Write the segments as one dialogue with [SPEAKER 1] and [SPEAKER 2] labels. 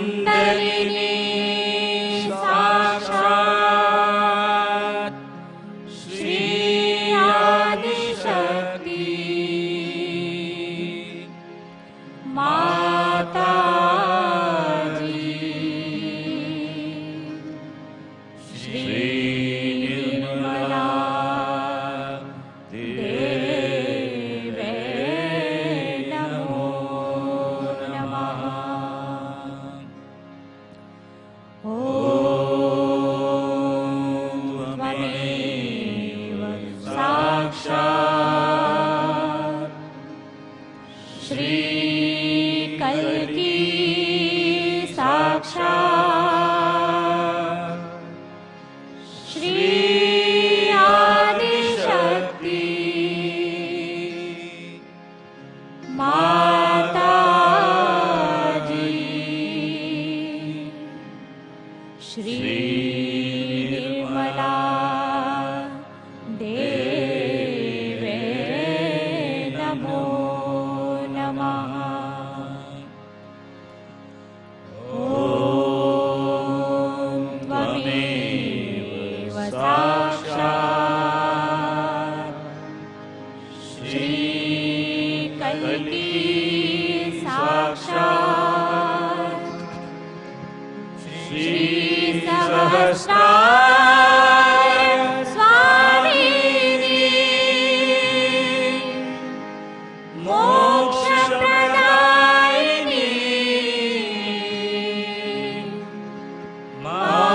[SPEAKER 1] कुण्डलिनी साक्षात् श्री आदिशक्ति माताजी श्री निर्मला देवे नमो नमः। त्वमेव साक्षात् श्री कल्की साक्षात् श्री आदिशक्ति माताजी श्री निर्मला देवे नमो नमः। त्वमेव साक्षात् श्री कल्की साक्षात् श्री सहस्राय स्वामिनी मोक्षप्रदायिनी माताजी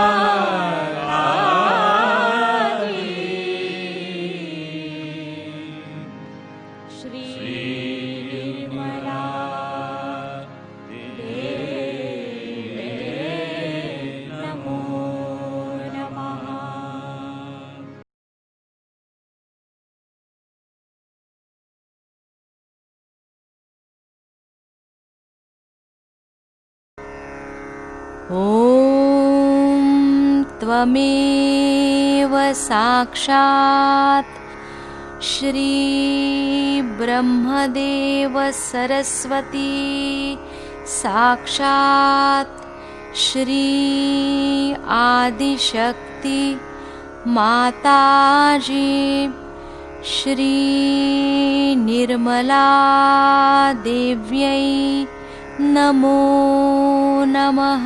[SPEAKER 1] श्री निर्मला देवे नमो नमः। ॐ त्वमेव साक्षात् श्री ब्रह्मदेव सरस्वती साक्षात् श्री आदिशक्ति माताजी श्री निर्मला देव्यै नमो नमः।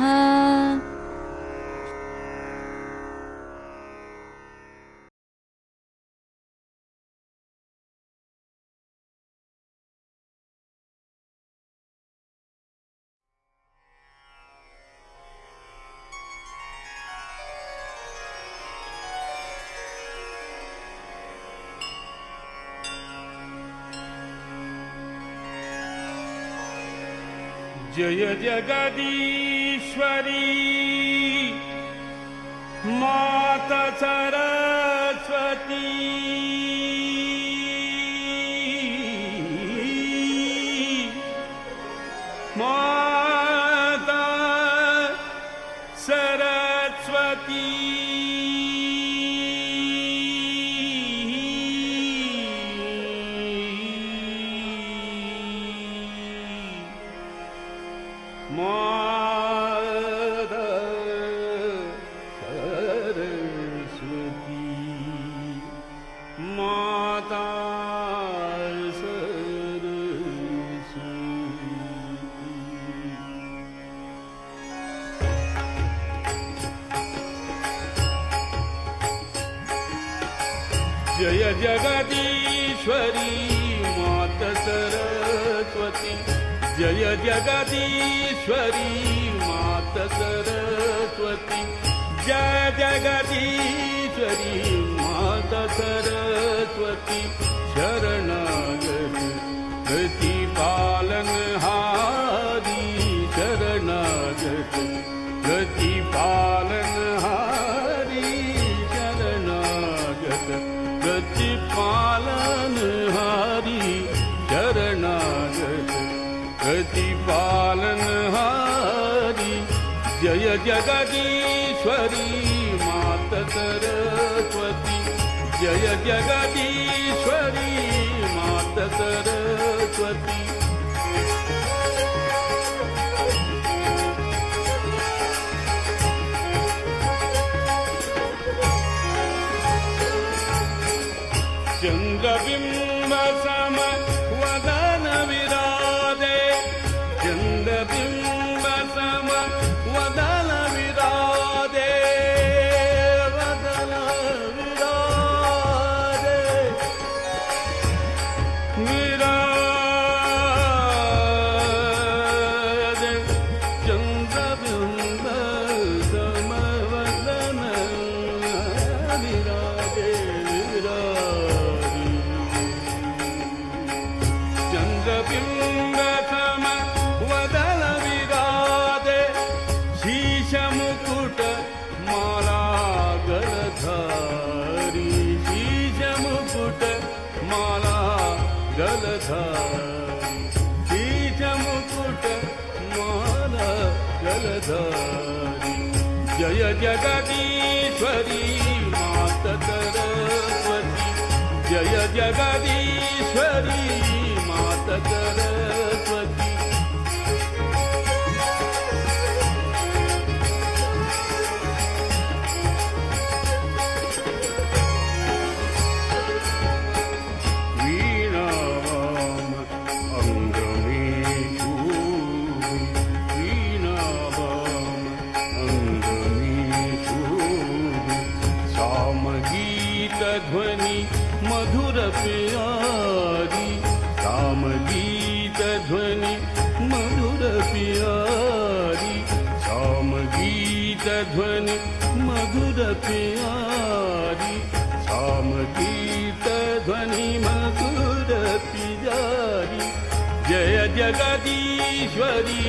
[SPEAKER 2] जय जगदीश्वरी माता सरस्वती माता सरस्वती माता सरस्वती माता सरस्वती। जय जगदीश्वरी माता सरस्वती जय जगदीश्वरी माता सरस्वती जय जगदीश्वरी माता सरस्वती शरणागति प्रतिपालनहारी शरणागति प्रतिपालनहारी शरणागत प्रतिपालनहारी शरणागत प्रतिपालनहारी जय जगदीश्वरी माता सरस्वती जय जगदीश्वरी माता सरस्वती। जय जगदीश्वरी मात सरस्वती जय जगदीश्वरी मात सरस्वती ध्वनि मधुर प्यारी साम गीत ध्वनि मधुर प्यारी साम गीत ध्वनि मधुर प्यारी साम गीत ध्वनि मधुर प्यारी जय जगदीश्वरी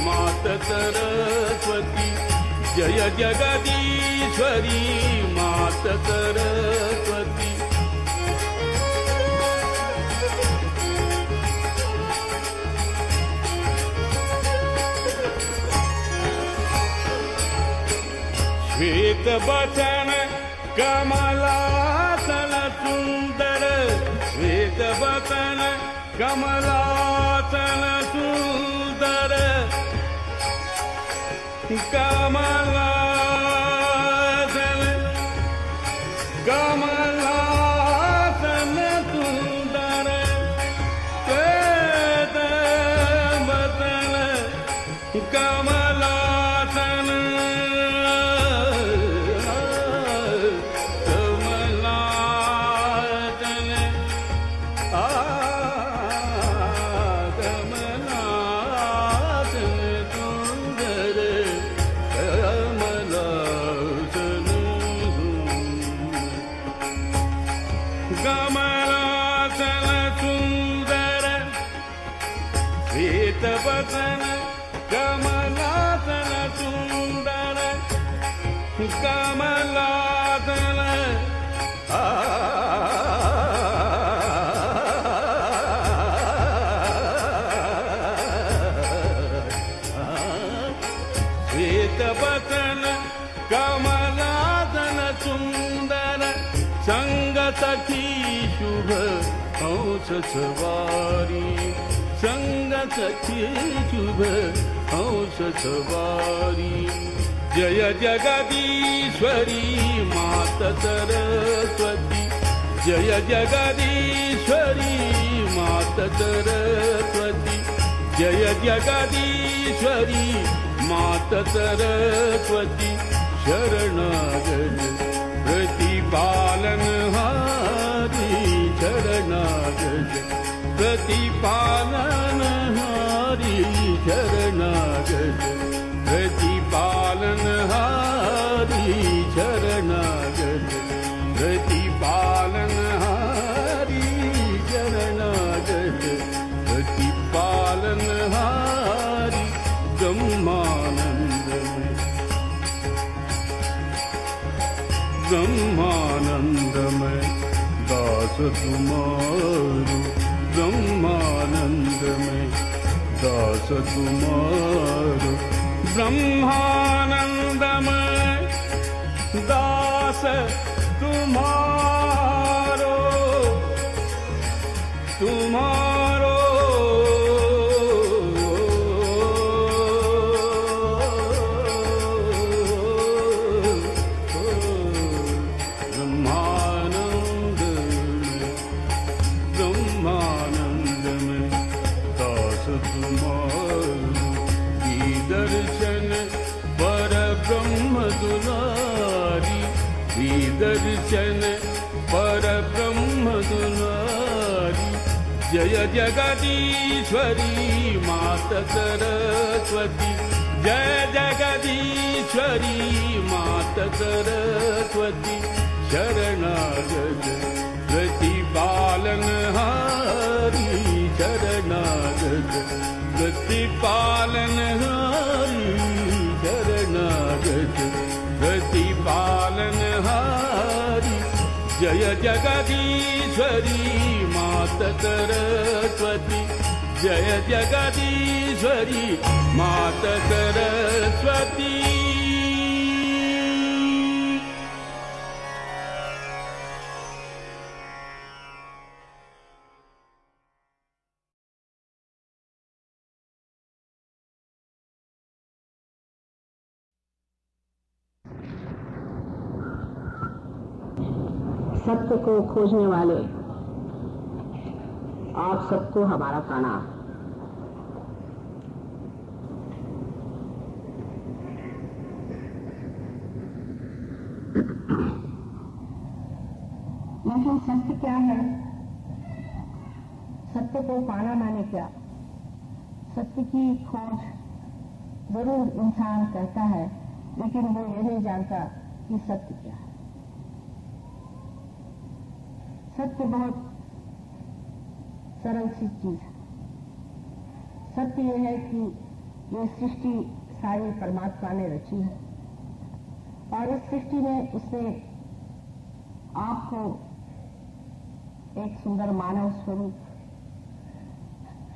[SPEAKER 2] मात सरस्वती जय जगदीश्वरी मात सरस्वती श्वेत बचन कमलासन सुंदर श्वेत बचन कमलासन सुंदर कमलासन कमलासन सुंदर श्वेत बचन कमलासन कमलासन सुंदर श्वेत बचन कमलासन सुंदर कमलासन श्वेत बचन कमलासन सुंदर संग सखी शुभ हंस सवारी संग सखी शुभ हंस सवारी जय जगदीश्वरी मात सरस्वती जय जगदीश्वरी मात सरस्वती जय जगदीश्वरी मात सरस्वती शरणागत प्रतिपालन हारी शरणागत प्रतिपालन हारी शरणागत प्रतिपालन हारी शरणागत प्रतिपालन हारी शरणागत प्रतिपालन हारी ब्रह्मानंदमय ब्रह्मानंदमय दास तुम्हारो ब्रह्मानंदमय दास तुम्हारो ब्रह्मानंदमय दास तुम्हारो तुम्हारो दर्शन पर ब्रह्म दुलारी जय जगदीश्वरी मात सरस्वती जय जगदीश्वरी मात सरस्वती शरणागत प्रतिपालन हारी शरणागत प्रतिपालन हारी शरणागत प्रतिपालन हारी जय जगदीश्वरी मात सरस्वती जय जगदीश्वरी मात सरस्वती।
[SPEAKER 3] सत्य को खोजने वाले आप सबको हमारा प्रणाम। लेकिन सत्य क्या है? सत्य को पाना माने क्या? सत्य की खोज जरूर इंसान करता है, लेकिन वो ये नहीं जानता कि सत्य क्या है। सत्य बहुत सरल सी चीज है। सत्य यह है कि ये सृष्टि सारी परमात्मा ने रची है और इस सृष्टि में उसने आपको एक सुंदर मानव स्वरूप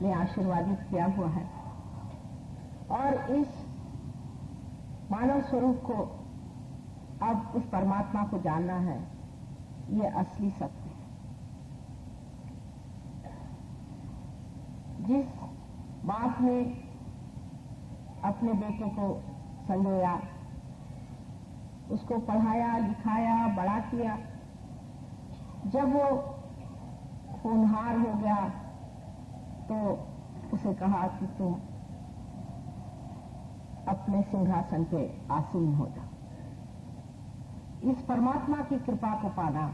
[SPEAKER 3] में आशीर्वादित किया हुआ है और इस मानव स्वरूप को अब उस परमात्मा को जानना है। ये असली सत्य है। जिस बाप ने अपने बेटे को संजोया, उसको पढ़ाया, लिखाया, बड़ा किया, जब वो होनहार हो गया तो उसे कहा कि तुम अपने सिंहासन पे आसीन हो जाओ। इस परमात्मा की कृपा को पाना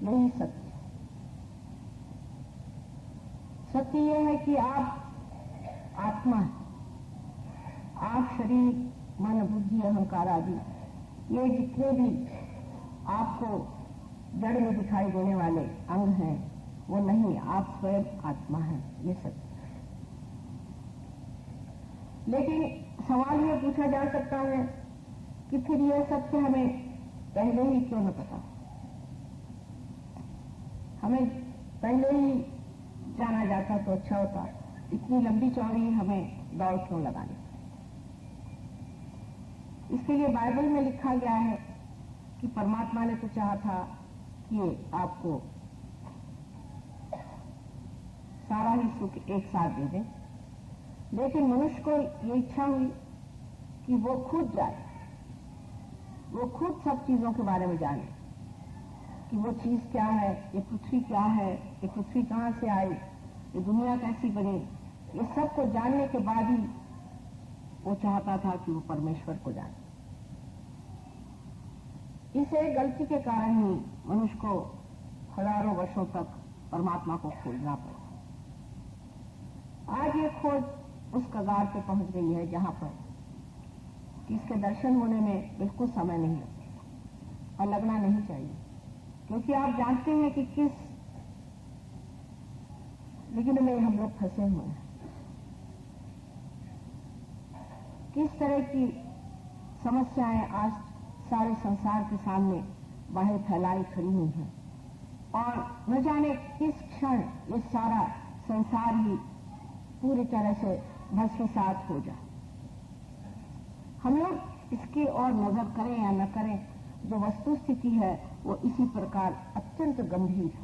[SPEAKER 3] यही सत्य है। सत्य यह है कि आप आत्मा, आप शरीर, मन, बुद्धि, अहंकार आदि ये जितने भी आपको जड़ में दिखाई देने वाले अंग हैं वो नहीं, आप स्वयं आत्मा हैं। ये सत्य है। लेकिन सवाल ये पूछा जा सकता है कि फिर यह सत्य हमें पहले ही क्यों न पता? हमें पहले ही जाना जाता तो अच्छा होता। इतनी लंबी चौड़ी हमें दौड़ क्यों लगानी? इसके लिए बाइबल में लिखा गया है कि परमात्मा ने तो चाहा था कि आपको सारा ही सुख एक साथ दे दे, लेकिन मनुष्य को ये इच्छा हुई कि वो खुद जाए, वो खुद सब चीजों के बारे में जाने कि वो चीज क्या है, ये पृथ्वी क्या है, ये पृथ्वी कहां से आई, ये दुनिया कैसी बनी। ये सब को जानने के बाद ही वो चाहता था कि वो परमेश्वर को जाने। इस एक गलती के कारण ही मनुष्य को हजारों वर्षों तक परमात्मा को खोजना पड़ा। आज ये खोज उस कगार पे पहुंच गई है जहां पर कि इसके दर्शन होने में बिल्कुल समय नहीं लगता और लगना नहीं चाहिए, क्योंकि आप जानते हैं कि किस विघ्न में हम लोग फंसे हुए हैं, किस तरह की समस्याएं आज सारे संसार के सामने बाहर फैलाई खड़ी हुई हैं और न जाने किस क्षण ये सारा संसार ही पूरी तरह से भस्मसात हो जाए। हम लोग इसकी ओर नजर करें या न करें, जो वस्तु स्थिति है वो इसी प्रकार अत्यंत गंभीर है।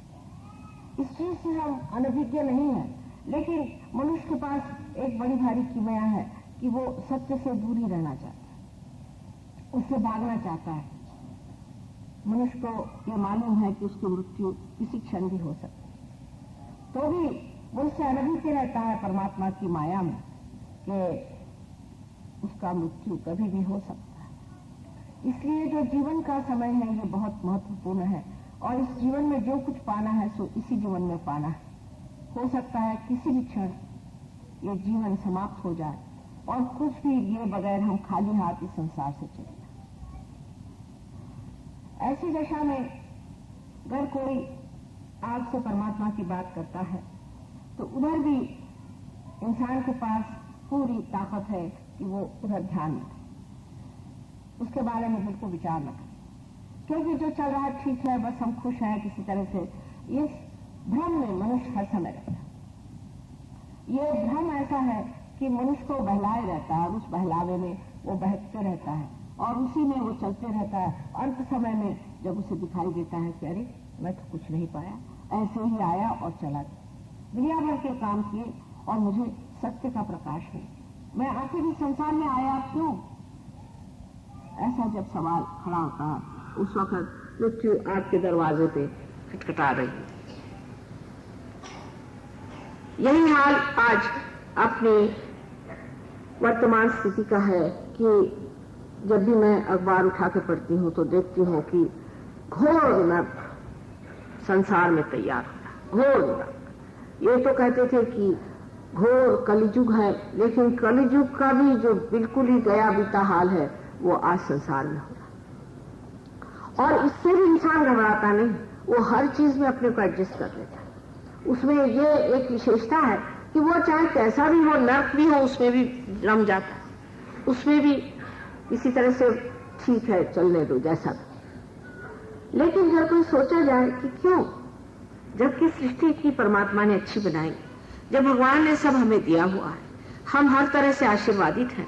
[SPEAKER 3] इस चीज से हम अनभिज्ञ नहीं हैं, लेकिन मनुष्य के पास एक बड़ी भारी किमिया है कि वो सत्य से दूरी रहना चाहता है, उससे भागना चाहता है। मनुष्य को ये मालूम है कि उसकी मृत्यु किसी क्षण भी हो सकती है, तो भी वो उससे अनभिज्ञ रहता है परमात्मा की माया में कि उसका मृत्यु कभी भी हो सकता है। इसलिए जो जीवन का समय है ये बहुत महत्वपूर्ण है और इस जीवन में जो कुछ पाना है सो इसी जीवन में पाना है। हो सकता है किसी भी क्षण ये जीवन समाप्त हो जाए और कुछ भी लिए बगैर हम खाली हाथ इस संसार से चले जाएं। ऐसी दशा में अगर कोई आपसे परमात्मा की बात करता है तो उधर भी इंसान के पास पूरी ताकत है कि वो उधर ध्यान न करे, उसके बारे में बिल्कुल विचार न करे, क्योंकि जो चल रहा है ठीक है, बस हम खुश हैं किसी तरह से। इस भ्रम में मनुष्य हर समय रहता है। ये भ्रम ऐसा है कि मनुष्य को बहलाए रहता है और उस बहलावे में वो बहकते रहता है और उसी में वो चलते रहता है। अंत समय में जब उसे दिखाई देता है कि अरे मैं तो कुछ नहीं पाया, ऐसे ही आया और चला गया, दुनिया भर के काम किए और मुझे सत्य का प्रकाश नहीं, मैं आखिर इस संसार में आया क्यों? ऐसा जब सवाल खड़ा होता है उस वक्त मृत्यु आपके दरवाजे पे खटखटा रही है। यही हाल आज अपनी वर्तमान स्थिति का है कि जब भी मैं अखबार उठा के पढ़ती हूँ तो देखती हूँ कि घोर नर्क संसार में तैयार होता है, घोर नर्क। ये तो कहते थे कि घोर कलिजुग है, लेकिन कलिजुग का भी जो बिल्कुल ही गया बीता हाल है वो आज संसार में हो रहा। और इससे भी इंसान घबराता नहीं, वो हर चीज में अपने को एडजस्ट कर लेता है। उसमें ये एक विशेषता है कि वो चाहे कैसा भी हो, नर्क भी हो, उसमें भी रम जाता है, उसमें भी इसी तरह से ठीक है चलने दो जैसा भी। लेकिन जब कोई सोचा जाए कि क्यों, जबकि सृष्टि की परमात्मा ने अच्छी बनाई, जब भगवान ने सब हमें दिया हुआ है, हम हर तरह से आशीर्वादित हैं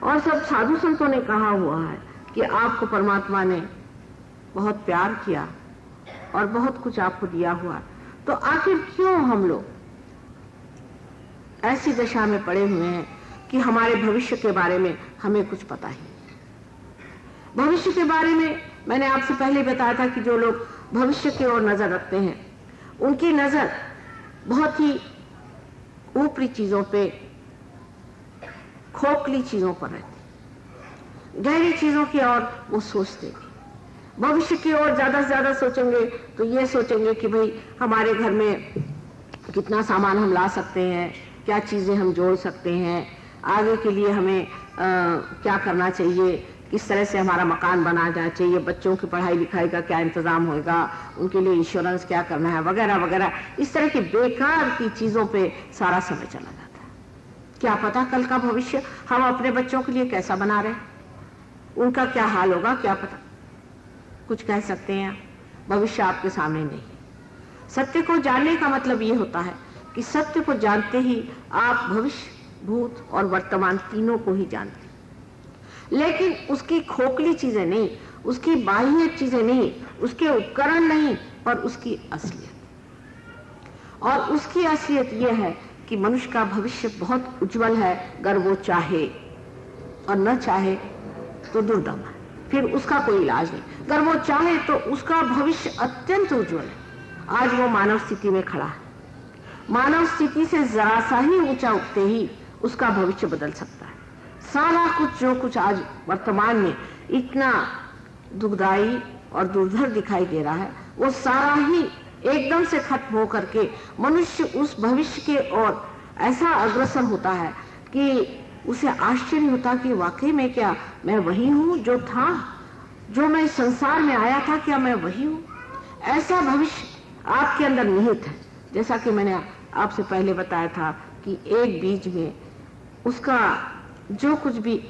[SPEAKER 3] और सब साधु संतों ने कहा हुआ है कि आपको परमात्मा ने बहुत प्यार किया और बहुत कुछ आपको दिया हुआ, तो आखिर क्यों हम लोग ऐसी दशा में पड़े हुए हैं कि हमारे भविष्य के बारे में हमें कुछ पता ही। भविष्य के बारे में मैंने आपसे पहले बताया था कि जो लोग भविष्य की ओर नजर रखते हैं उनकी नजर बहुत ही ऊपरी चीजों पे, खोखली चीजों पर रहती, गहरी चीजों की ओर वो सोचते नहीं। भविष्य की ओर ज्यादा से ज्यादा सोचेंगे तो ये सोचेंगे कि भाई हमारे घर में कितना सामान हम ला सकते हैं, क्या चीजें हम जोड़ सकते हैं, आगे के लिए हमें क्या करना चाहिए, किस तरह से हमारा मकान बना जाना चाहिए, बच्चों की पढ़ाई लिखाई का क्या इंतजाम होगा, उनके लिए इंश्योरेंस क्या करना है, वगैरह वगैरह। इस तरह की बेकार की चीजों पे सारा समय चला जाता है। क्या पता कल का भविष्य हम अपने बच्चों के लिए कैसा बना रहे, उनका क्या हाल होगा, क्या पता। कुछ कह सकते हैं, भविष्य आपके सामने नहीं है। सत्य को जानने का मतलब ये होता है कि सत्य को जानते ही आप भविष्य, भूत और वर्तमान तीनों को ही जानते हैं। लेकिन उसकी खोखली चीजें नहीं, उसकी बाह्य चीजें नहीं, उसके उपकरण नहीं, पर उसकी असलियत। और उसकी असलियत यह है कि मनुष्य का भविष्य बहुत उज्जवल है अगर वो चाहे, और न चाहे तो दुर्दम है, फिर उसका कोई इलाज नहीं। अगर वो चाहे तो उसका भविष्य अत्यंत उज्जवल है। आज वो मानव स्थिति में खड़ा है, मानव स्थिति से जरा सा ही ऊंचा उठते ही उसका भविष्य बदल सकता है। सारा कुछ जो कुछ आज वर्तमान में इतना दुखदाई और दुर्धर दिखाई दे रहा है, वो सारा ही एकदम से खत्म हो करके मनुष्य उस भविष्य के ओर ऐसा अग्रसर होता है कि उसे आश्चर्य होता कि वाकई में क्या मैं वही हूँ जो था, जो मैं संसार में आया था, क्या मैं वही हूँ? ऐसा भविष्य आपके अंदर निहित है। जैसा कि मैंने आपसे पहले बताया था कि एक बीज में उसका जो कुछ भी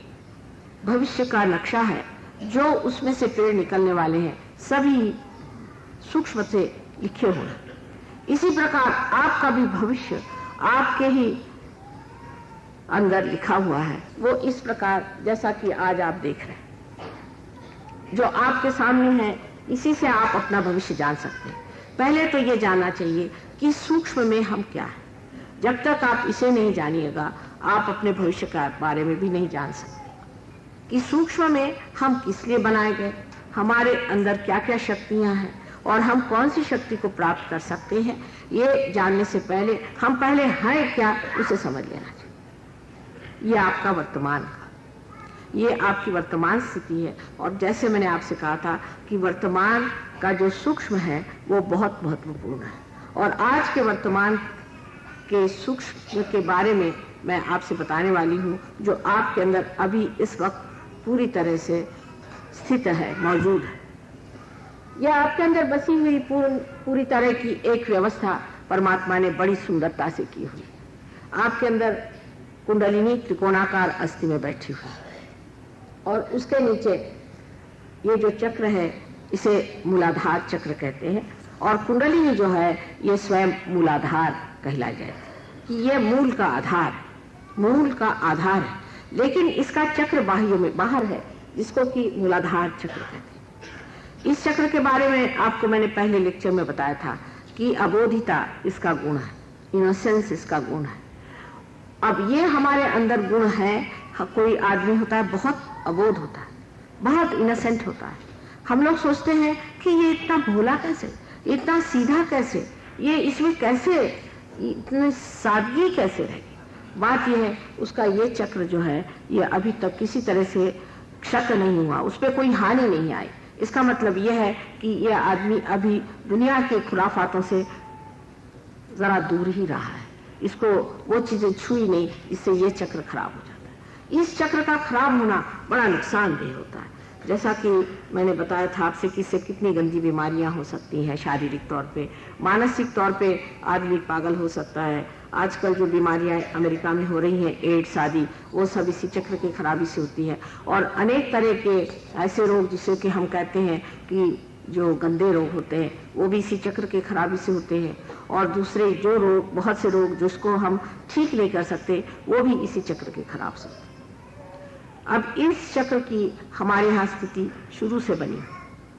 [SPEAKER 3] भविष्य का नक्शा है, जो उसमें से पेड़ निकलने वाले हैं, सभी सूक्ष्म से लिखे हुए हैं। इसी प्रकार आपका भी भविष्य आपके ही अंदर लिखा हुआ है। वो इस प्रकार जैसा कि आज आप देख रहे हैं, जो आपके सामने है, इसी से आप अपना भविष्य जान सकते हैं। पहले तो ये जानना चाहिए कि सूक्ष्म में हम क्या है। जब तक आप इसे नहीं जानिएगा, आप अपने भविष्य के बारे में भी नहीं जान सकते कि सूक्ष्म में हम किस लिए बनाए गए, हमारे अंदर क्या क्या शक्तियां हैं और हम कौन सी शक्ति को प्राप्त कर सकते हैं। ये जानने से पहले हम पहले हैं क्या, उसे समझ लेना चाहिए। ये आपका वर्तमान का, ये आपकी वर्तमान स्थिति है। और जैसे मैंने आपसे कहा था कि वर्तमान का जो सूक्ष्म है वो बहुत महत्वपूर्ण है। और आज के वर्तमान के सूक्ष्म के बारे में मैं आपसे बताने वाली हूँ, जो आपके अंदर अभी इस वक्त पूरी तरह से स्थित है, मौजूद है। यह आपके अंदर बसी हुई पूरी तरह की एक व्यवस्था परमात्मा ने बड़ी सुंदरता से की हुई। आपके अंदर कुंडलिनी त्रिकोणाकार अस्थि में बैठी हुई और उसके नीचे ये जो चक्र है इसे मूलाधार चक्र कहते हैं, और कुंडलिनी जो है ये स्वयं मूलाधार कहला जाए। कि ये मूल का आधार है, लेकिन इसका चक्र बाह्य में बाहर है, जिसको कि मूलाधार चक्र कहते हैं। इस चक्र के बारे में आपको मैंने पहले लेक्चर में बताया था कि अबोधिता इसका गुण है, इनोसेंस इसका गुण है। अब ये हमारे अंदर गुण है। कोई आदमी होता है बहुत अबोध होता है, बहुत इनोसेंट होता है, हम लोग सोचते हैं कि ये इतना भोला कैसे, इतना सीधा कैसे, ये इसमें कैसे इतनी सादगी कैसे रहेगी। बात यह है उसका ये चक्र जो है ये अभी तक किसी तरह से क्षत नहीं हुआ, उस पर कोई हानि नहीं आई। इसका मतलब यह है कि यह आदमी अभी दुनिया के खुराफातों से जरा दूर ही रहा है, इसको वो चीजें छुई नहीं, इससे ये चक्र खराब हो जाता है। इस चक्र का खराब होना बड़ा नुकसानदेह होता है। जैसा कि मैंने बताया था आपसे कि इससे कितनी गंदी बीमारियां हो सकती हैं, शारीरिक तौर पे, मानसिक तौर पे आदमी पागल हो सकता है। आजकल जो बीमारियां अमेरिका में हो रही हैं, एड्स आदि, वो सब इसी चक्र की खराबी से होती है। और अनेक तरह के ऐसे रोग जिसे कि हम कहते हैं कि जो गंदे रोग होते हैं वो भी इसी चक्र की खराबी से होते हैं। और दूसरे जो रोग, बहुत से रोग जिसको हम ठीक नहीं कर सकते, वो भी इसी चक्र के खराब से होते हैं। अब इस चक्र की हमारे यहाँ स्थिति शुरू से बनी,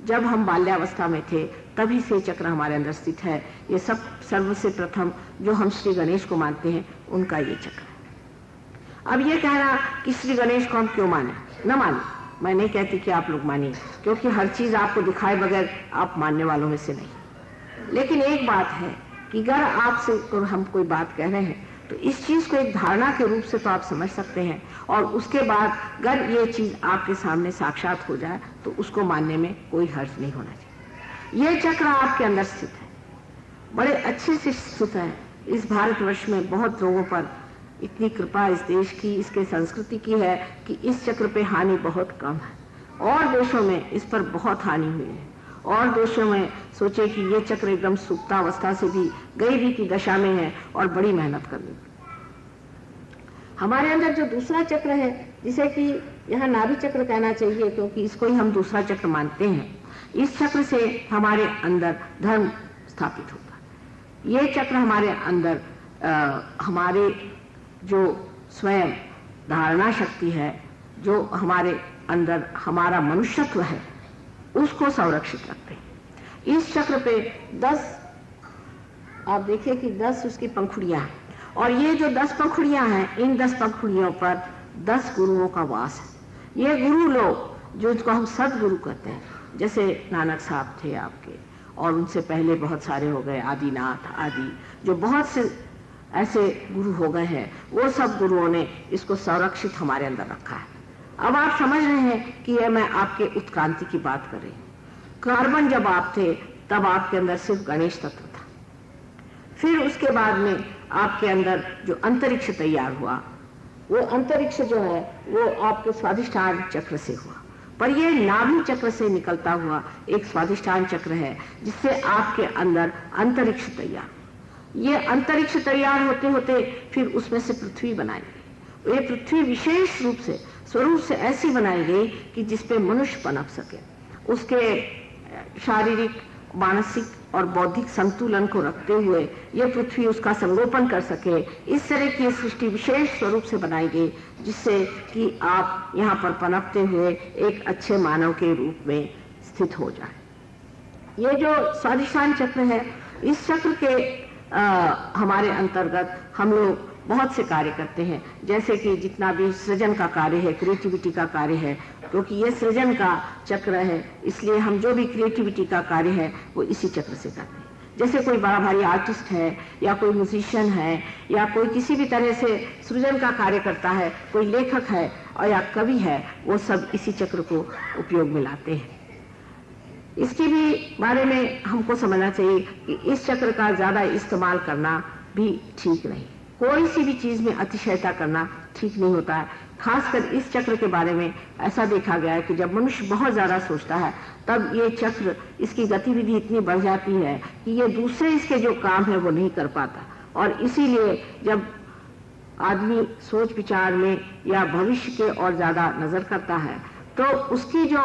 [SPEAKER 3] जब हम बाल्यावस्था में थे तभी से चक्र हमारे अंदर स्थित है। ये सब सर्वसे प्रथम जो हम श्री गणेश को मानते हैं उनका ये चक्र है। अब ये कहना कि श्री गणेश को हम क्यों माने, न माने, मैं नहीं कहती कि आप लोग मानिए, क्योंकि हर चीज आपको दिखाए बगैर आप मानने वालों में से नहीं। लेकिन एक बात है कि अगर आपसे हम कोई बात कह रहे हैं तो इस चीज को एक धारणा के रूप से तो आप समझ सकते हैं, और उसके बाद अगर ये चीज आपके सामने साक्षात हो जाए तो उसको मानने में कोई हर्ज नहीं होना चाहिए। ये चक्र आपके अंदर स्थित है, बड़े अच्छे से स्थित है। इस भारतवर्ष में बहुत लोगों पर इतनी कृपा इस देश की, इसके संस्कृति की है कि इस चक्र पे हानि बहुत कम है। और देशों में इस पर बहुत हानि हुई है, और देशों में सोचे कि ये चक्र एकदम सुप्तावस्था से भी गई भी की दशा में है और बड़ी मेहनत करनी। हमारे अंदर जो दूसरा चक्र है, जिसे कि यहाँ नाभि चक्र कहना चाहिए क्योंकि इसको ही हम दूसरा चक्र मानते हैं, इस चक्र से हमारे अंदर धर्म स्थापित होता है। ये चक्र हमारे अंदर हमारे जो स्वयं धारणा शक्ति है, जो हमारे अंदर हमारा मनुष्यत्व है, उसको संरक्षित रखते हैं। इस चक्र पे 10 आप देखिए कि 10 उसकी पंखुड़ियां हैं, और ये जो 10 पंखुड़ियां हैं, इन 10 पंखुड़ियों पर 10 गुरुओं का वास है। ये गुरु लोग जो इसको हम सदगुरु कहते हैं, जैसे नानक साहब थे आपके, और उनसे पहले बहुत सारे हो गए, आदिनाथ आदि, जो बहुत से ऐसे गुरु हो गए हैं, वो सब गुरुओं ने इसको संरक्षित हमारे अंदर रखा है। अब आप समझ रहे हैं कि यह मैं आपके उत्क्रांति की बात कर रही हूँ। कार्बन जब आप थे तब आपके अंदर सिर्फ गणेश तत्व था, फिर उसके बाद में आपके अंदर जो अंतरिक्ष तैयार हुआ, वो अंतरिक्ष जो है वो आपके स्वाधिष्ठान चक्र से हुआ, पर ये नाभि चक्र से निकलता हुआ एक स्वाधिष्ठान चक्र है, जिससे आपके अंदर अंतरिक्ष तैयार। ये अंतरिक्ष तैयार होते होते फिर उसमें से पृथ्वी बनाई गई। ये पृथ्वी विशेष रूप से स्वरूप से ऐसी बनाई गई कि जिसपे मनुष्य पनप सके, उसके शारीरिक, मानसिक और बौद्धिक संतुलन को रखते हुए ये पृथ्वी उसका संगोपन कर सके। इस तरह की सृष्टि विशेष स्वरूप से बनाई गई, जिससे कि आप यहाँ पर पनपते हुए एक अच्छे मानव के रूप में स्थित हो जाए। ये जो स्वाधिष्ठान चक्र है, इस चक्र के हमारे अंतर्गत हम लोग बहुत से कार्य करते हैं, जैसे कि जितना भी सृजन का कार्य है, क्रिएटिविटी का कार्य है, क्योंकि ये सृजन का चक्र है, इसलिए हम जो भी क्रिएटिविटी का कार्य है वो इसी चक्र से करते हैं। जैसे कोई बड़ा भारी आर्टिस्ट है, या कोई म्यूजिशियन है, या कोई किसी भी तरह से सृजन का कार्य करता है, कोई लेखक है और या कवि है, वो सब इसी चक्र को उपयोग में लाते हैं। इसके भी बारे में हमको समझना चाहिए कि इस चक्र का ज्यादा इस्तेमाल करना भी ठीक नहीं। कोई सी भी चीज में अतिशयता करना ठीक नहीं होता है। खासकर इस चक्र के बारे में ऐसा देखा गया है कि जब मनुष्य बहुत ज्यादा सोचता है, तब ये चक्र, इसकी गतिविधि इतनी बढ़ जाती है कि ये दूसरे इसके जो काम है वो नहीं कर पाता। और इसीलिए जब आदमी सोच विचार में या भविष्य के और ज्यादा नजर करता है, तो उसकी जो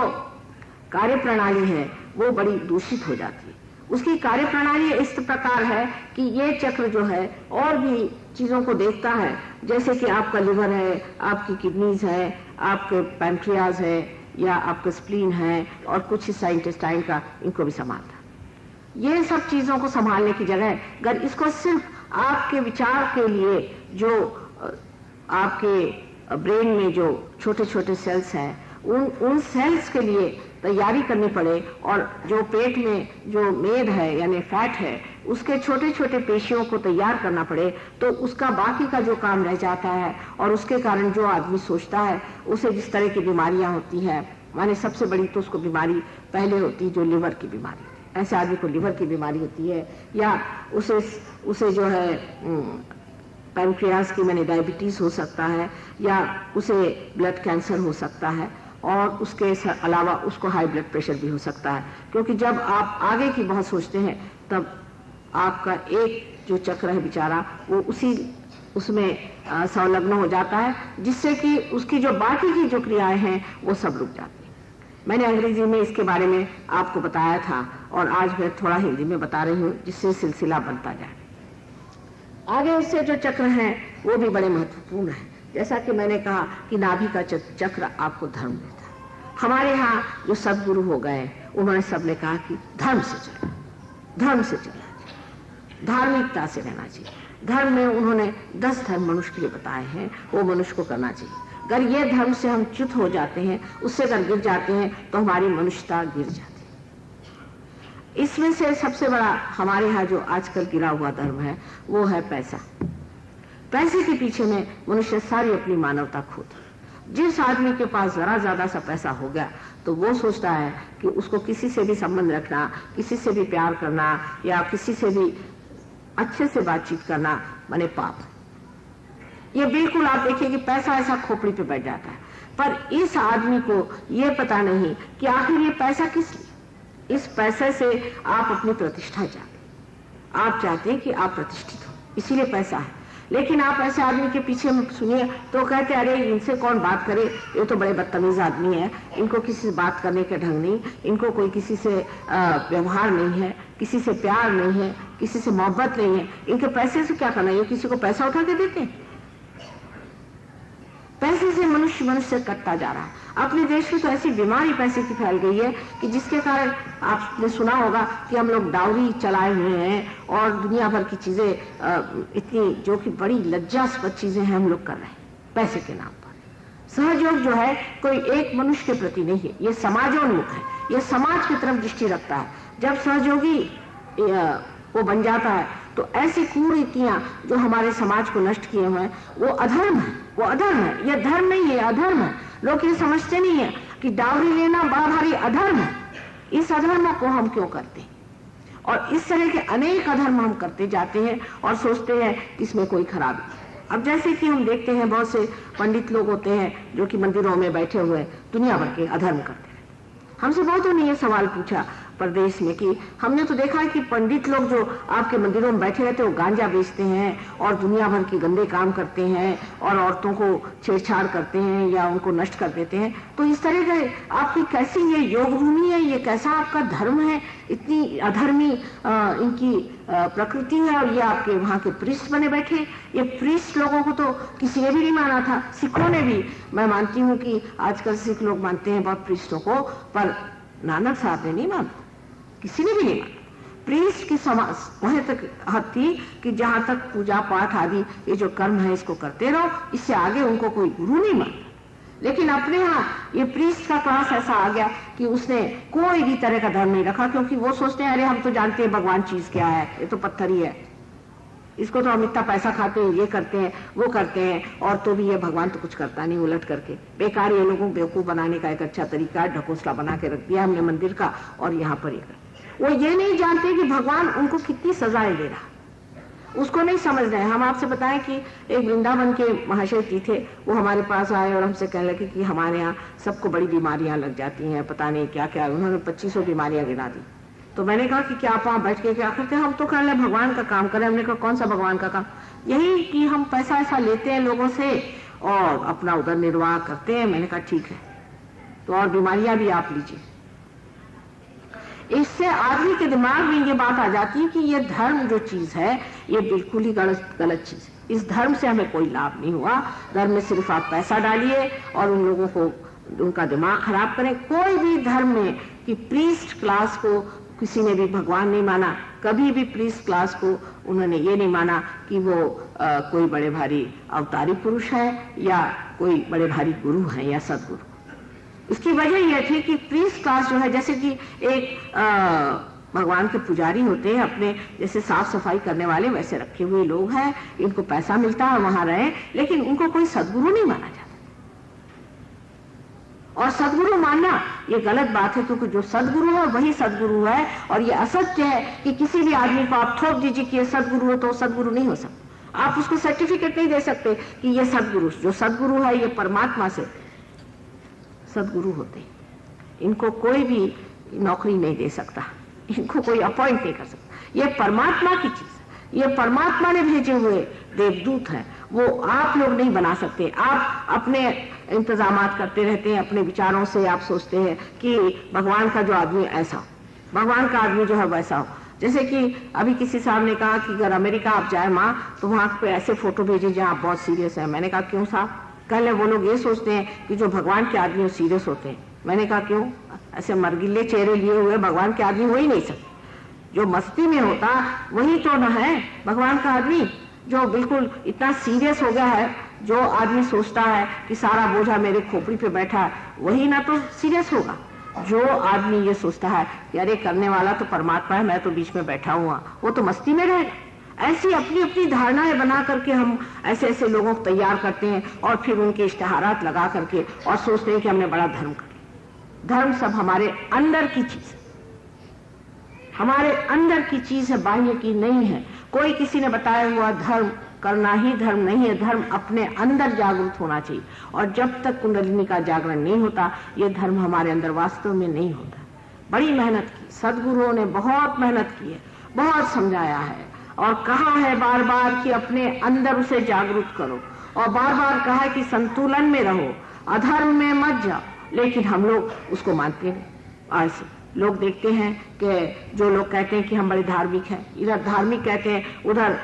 [SPEAKER 3] कार्य प्रणाली है वो बड़ी दूषित हो जाती है। उसकी कार्य प्रणाली इस प्रकार है कि ये चक्र जो है और भी चीजों को देखता है, जैसे कि आपका लिवर है, आपकी किडनीज है, आपके पैंक्रियाज है, या आपका स्प्लीन है, और कुछ हिस्सा इंटेस्टाइन का, इनको भी संभालता है। ये सब चीजों को संभालने की जगह अगर इसको सिर्फ आपके विचार के लिए, जो आपके ब्रेन में जो छोटे छोटे सेल्स हैं, उन सेल्स के लिए तैयारी करनी पड़े, और जो पेट में जो मेद है यानी फैट है, उसके छोटे छोटे पेशियों को तैयार करना पड़े, तो उसका बाकी का जो काम रह जाता है, और उसके कारण जो आदमी सोचता है, उसे जिस तरह की बीमारियां होती हैं, माने सबसे बड़ी तो उसको बीमारी पहले होती है जो लिवर की बीमारी, ऐसे आदमी को लिवर की बीमारी होती है, या उसे जो है पैंक्रियाज की मैंने डायबिटीज हो सकता है, या उसे ब्लड कैंसर हो सकता है, और उसके अलावा उसको हाई ब्लड प्रेशर भी हो सकता है। क्योंकि जब आप आगे की बहुत सोचते हैं, तब आपका एक जो चक्र है बेचारा, वो उसमें संलग्न हो जाता है, जिससे कि उसकी जो बाकी की जो क्रियाएं हैं वो सब रुक जाती हैं। मैंने अंग्रेजी में इसके बारे में आपको बताया था, और आज मैं थोड़ा हिंदी में बता रही हूँ, जिससे सिलसिला बनता जाए। आगे इससे जो चक्र हैं वो भी बड़े महत्वपूर्ण हैं। जैसा कि मैंने कहा कि नाभि का चक्र आपको धर्म देता है। हमारे यहाँ जो सदगुरु हो गए, उन्होंने सबने कहा कि धर्म से चलना चाहिए, धार्मिकता से रहना चाहिए। धर्म में उन्होंने 10 धर्म मनुष्य के लिए बताए हैं, वो मनुष्य को करना चाहिए। अगर ये धर्म से हम च्युत हो जाते हैं, उससे अगर गिर जाते हैं, तो हमारी मनुष्यता गिर जाती है। इसमें से सबसे बड़ा हमारे यहाँ जो आजकल गिरा हुआ धर्म है, वो है पैसा। पैसे के पीछे में मनुष्य सारी अपनी मानवता खोता। जिस आदमी के पास जरा ज्यादा सा पैसा हो गया, तो वो सोचता है कि उसको किसी से भी संबंध रखना, किसी से भी प्यार करना, या किसी से भी अच्छे से बातचीत करना माने पाप। ये बिल्कुल आप देखिए कि पैसा ऐसा खोपड़ी पे बैठ जाता है, पर इस आदमी को ये पता नहीं कि आखिर ये पैसा किस लिए। इस पैसे से आप अपनी प्रतिष्ठा चाहते, आप चाहते हैं कि आप प्रतिष्ठित हो, इसीलिए पैसा है। लेकिन आप ऐसे आदमी के पीछे सुनिए तो कहते अरे इनसे कौन बात करे, ये तो बड़े बदतमीज आदमी है, इनको किसी से बात करने का ढंग नहीं, इनको कोई किसी से व्यवहार नहीं है, किसी से प्यार नहीं है, किसी से मोहब्बत नहीं है, इनके पैसे से क्या करना, ये किसी को पैसा उठा के देते हैं। पैसे से मनुष्य से कटता जा रहा है। अपने देश में तो ऐसी बीमारी पैसे की फैल गई है कि जिसके कारण आपने सुना होगा कि हम लोग डाउरी चलाए हुए हैं, और दुनिया भर की चीजें इतनी जो कि बड़ी लज्जास्पद चीजें हैं हम लोग कर रहे हैं पैसे के नाम पर। सहयोग जो है कोई एक मनुष्य के प्रति नहीं है, ये समाजोन्मुख है, ये समाज की तरफ दृष्टि रखता है। जब सहयोगी वो बन जाता है, तो ऐसी कुरीतियां जो हमारे समाज को नष्ट किए हुए हैं, वो अधर्म है, वो अधर्म है। ये धर्म नहीं है, अधर्म है। लोग ये समझते नहीं है कि डाउरी लेना बड़ा भारी अधर्म है। इस अधर्म को हम क्यों करते हैं? और इस तरह के अनेक अधर्म हम करते जाते हैं और सोचते हैं कि इसमें कोई खराबी। अब जैसे कि हम देखते हैं बहुत से पंडित लोग होते हैं जो कि मंदिरों में बैठे हुए दुनिया भर के अधर्म करते हैं। हमसे बहुतों ने ये सवाल पूछा प्रदेश में कि हमने तो देखा है कि पंडित लोग जो आपके मंदिरों में बैठे रहते हैं वो गांजा बेचते हैं और दुनिया भर के गंदे काम करते हैं और औरतों को छेड़छाड़ करते हैं या उनको नष्ट कर देते हैं। तो इस तरह के आपकी कैसी ये योग भूमि है, ये कैसा आपका धर्म है, इतनी अधर्मी इनकी प्रकृति है, और ये आपके वहाँ के प्रीस्ट बने बैठे। ये प्रीस्ट लोगों को तो किसी ने भी नहीं माना था, सिखों ने भी। मैं मानती हूँ कि आजकल सिख लोग मानते हैं बहुत प्रीस्टों को, पर नानक साहब ने नहीं माना, किसी ने भी नहीं माना। प्रीस्ट की समाज वहां तक हद थी कि जहां तक पूजा पाठ आदि ये जो कर्म है इसको करते रहो, इससे आगे उनको कोई गुरु नहीं मानता। लेकिन अपने यहाँ ये प्रीस्ट का क्लास ऐसा आ गया कि उसने कोई भी तरह का धर्म नहीं रखा, क्योंकि वो सोचते हैं अरे हम तो जानते हैं भगवान चीज क्या है, ये तो पत्थर ही है, इसको तो हम इतना पैसा खाते हैं, ये करते हैं वो करते हैं, और तो भी ये भगवान तो कुछ करता नहीं, उलट करके बेकार ये लोगों को बेवकूफ बनाने का एक अच्छा तरीका है, ढकोसला बना के रख दिया हमने मंदिर का और यहाँ पर वो ये नहीं जानते कि भगवान उनको कितनी सजाएं दे रहा, उसको नहीं समझ रहे हैं। हम आपसे बताएं कि एक वृंदावन के महाशय जी थे, वो हमारे पास आए और हमसे कहने लगे कि हमारे यहाँ सबको बड़ी बीमारियां लग जाती हैं, पता नहीं क्या क्या, उन्होंने 2500 बीमारियां गिना दी। तो मैंने कहा कि क्या आप वहां बैठ के क्या करते हैं? हम तो कहने लगे भगवान का काम करें। हमने कहा कौन सा भगवान का काम? यही कि हम पैसा ऐसा लेते हैं लोगों से और अपना उधर निर्वाह करते हैं। मैंने कहा ठीक है, तो और बीमारियां भी आप लीजिए। इससे आदमी के दिमाग में ये बात आ जाती है कि ये धर्म जो चीज है ये बिल्कुल ही गलत चीज है। इस धर्म से हमें कोई लाभ नहीं हुआ। धर्म में सिर्फ आप पैसा डालिए और उन लोगों को उनका दिमाग खराब करें। कोई भी धर्म में कि प्रीस्ट क्लास को किसी ने भी भगवान नहीं माना, कभी भी प्रीस्ट क्लास को उन्होंने ये नहीं माना कि वो कोई बड़े भारी अवतारी पुरुष है या कोई बड़े भारी गुरु है या सदगुरु। इसकी वजह यह थी कि प्रीस्ट क्लास जो है, जैसे कि एक भगवान के पुजारी होते हैं, अपने जैसे साफ सफाई करने वाले वैसे रखे हुए लोग हैं, इनको पैसा मिलता है वहां रहे, लेकिन उनको कोई सदगुरु नहीं माना जाता। और सदगुरु मानना ये गलत बात है, क्योंकि जो सदगुरु है वही सदगुरु है। और ये असत्य है कि किसी भी आदमी को आप थोप दीजिए कि ये सदगुरु है तो सदगुरु नहीं हो सकता। आप उसको सर्टिफिकेट नहीं दे सकते कि ये सदगुरु, जो सदगुरु है ये परमात्मा से सदगुरु होते हैं। इनको कोई भी नौकरी नहीं दे सकता, इनको कोई अपॉइंट नहीं कर सकता। ये परमात्मा की चीज है, ये परमात्मा ने भेजे हुए देवदूत हैं, वो आप लोग नहीं बना सकते। आप अपने इंतजामात करते रहते हैं, अपने विचारों से आप सोचते हैं कि भगवान का जो आदमी ऐसा हो, भगवान का आदमी जो है वैसा हो। जैसे कि अभी किसी साहब ने कहा कि अगर अमेरिका आप जाए माँ तो वहां पे ऐसे फोटो भेजे जहाँ आप बहुत सीरियस है। मैंने कहा क्यों साहब? कल वो लोग ये सोचते हैं कि जो भगवान के आदमी सीरियस होते हैं। मैंने कहा क्यों? ऐसे मरगिले चेहरे लिए हुए भगवान के आदमी हो ही नहीं सकते। जो मस्ती में होता वही तो न है भगवान का आदमी। जो बिल्कुल इतना सीरियस हो गया है, जो आदमी सोचता है कि सारा बोझा मेरे खोपड़ी पे बैठा है, वही ना तो सीरियस होगा। जो आदमी ये सोचता है कि अरे करने वाला तो परमात्मा है, मैं तो बीच में बैठा हुआ, वो तो मस्ती में रहेगा। ऐसी अपनी अपनी धारणाएं बना करके हम ऐसे ऐसे लोगों को तैयार करते हैं और फिर उनके इश्तेहारात लगा करके और सोचते हैं कि हमने बड़ा धर्म कर लिया। धर्म सब हमारे अंदर की चीज है, हमारे अंदर की चीज है, बाह्य की नहीं है। कोई किसी ने बताया हुआ धर्म करना ही धर्म नहीं है। धर्म अपने अंदर जागरूक होना चाहिए, और जब तक कुंडलिनी का जागरण नहीं होता ये धर्म हमारे अंदर वास्तव में नहीं होता। बड़ी मेहनत की, सदगुरुओं ने बहुत मेहनत की है, बहुत समझाया है और कहा है बार बार कि अपने अंदर उसे जागरूक करो, और बार बार कहा है कि संतुलन में रहो, अधर्म में मत जाओ। लेकिन हम लोग उसको मानते नहीं। ऐसे लोग देखते हैं कि जो लोग कहते हैं कि हम बड़े धार्मिक हैं, इधर धार्मिक कहते हैं, उधर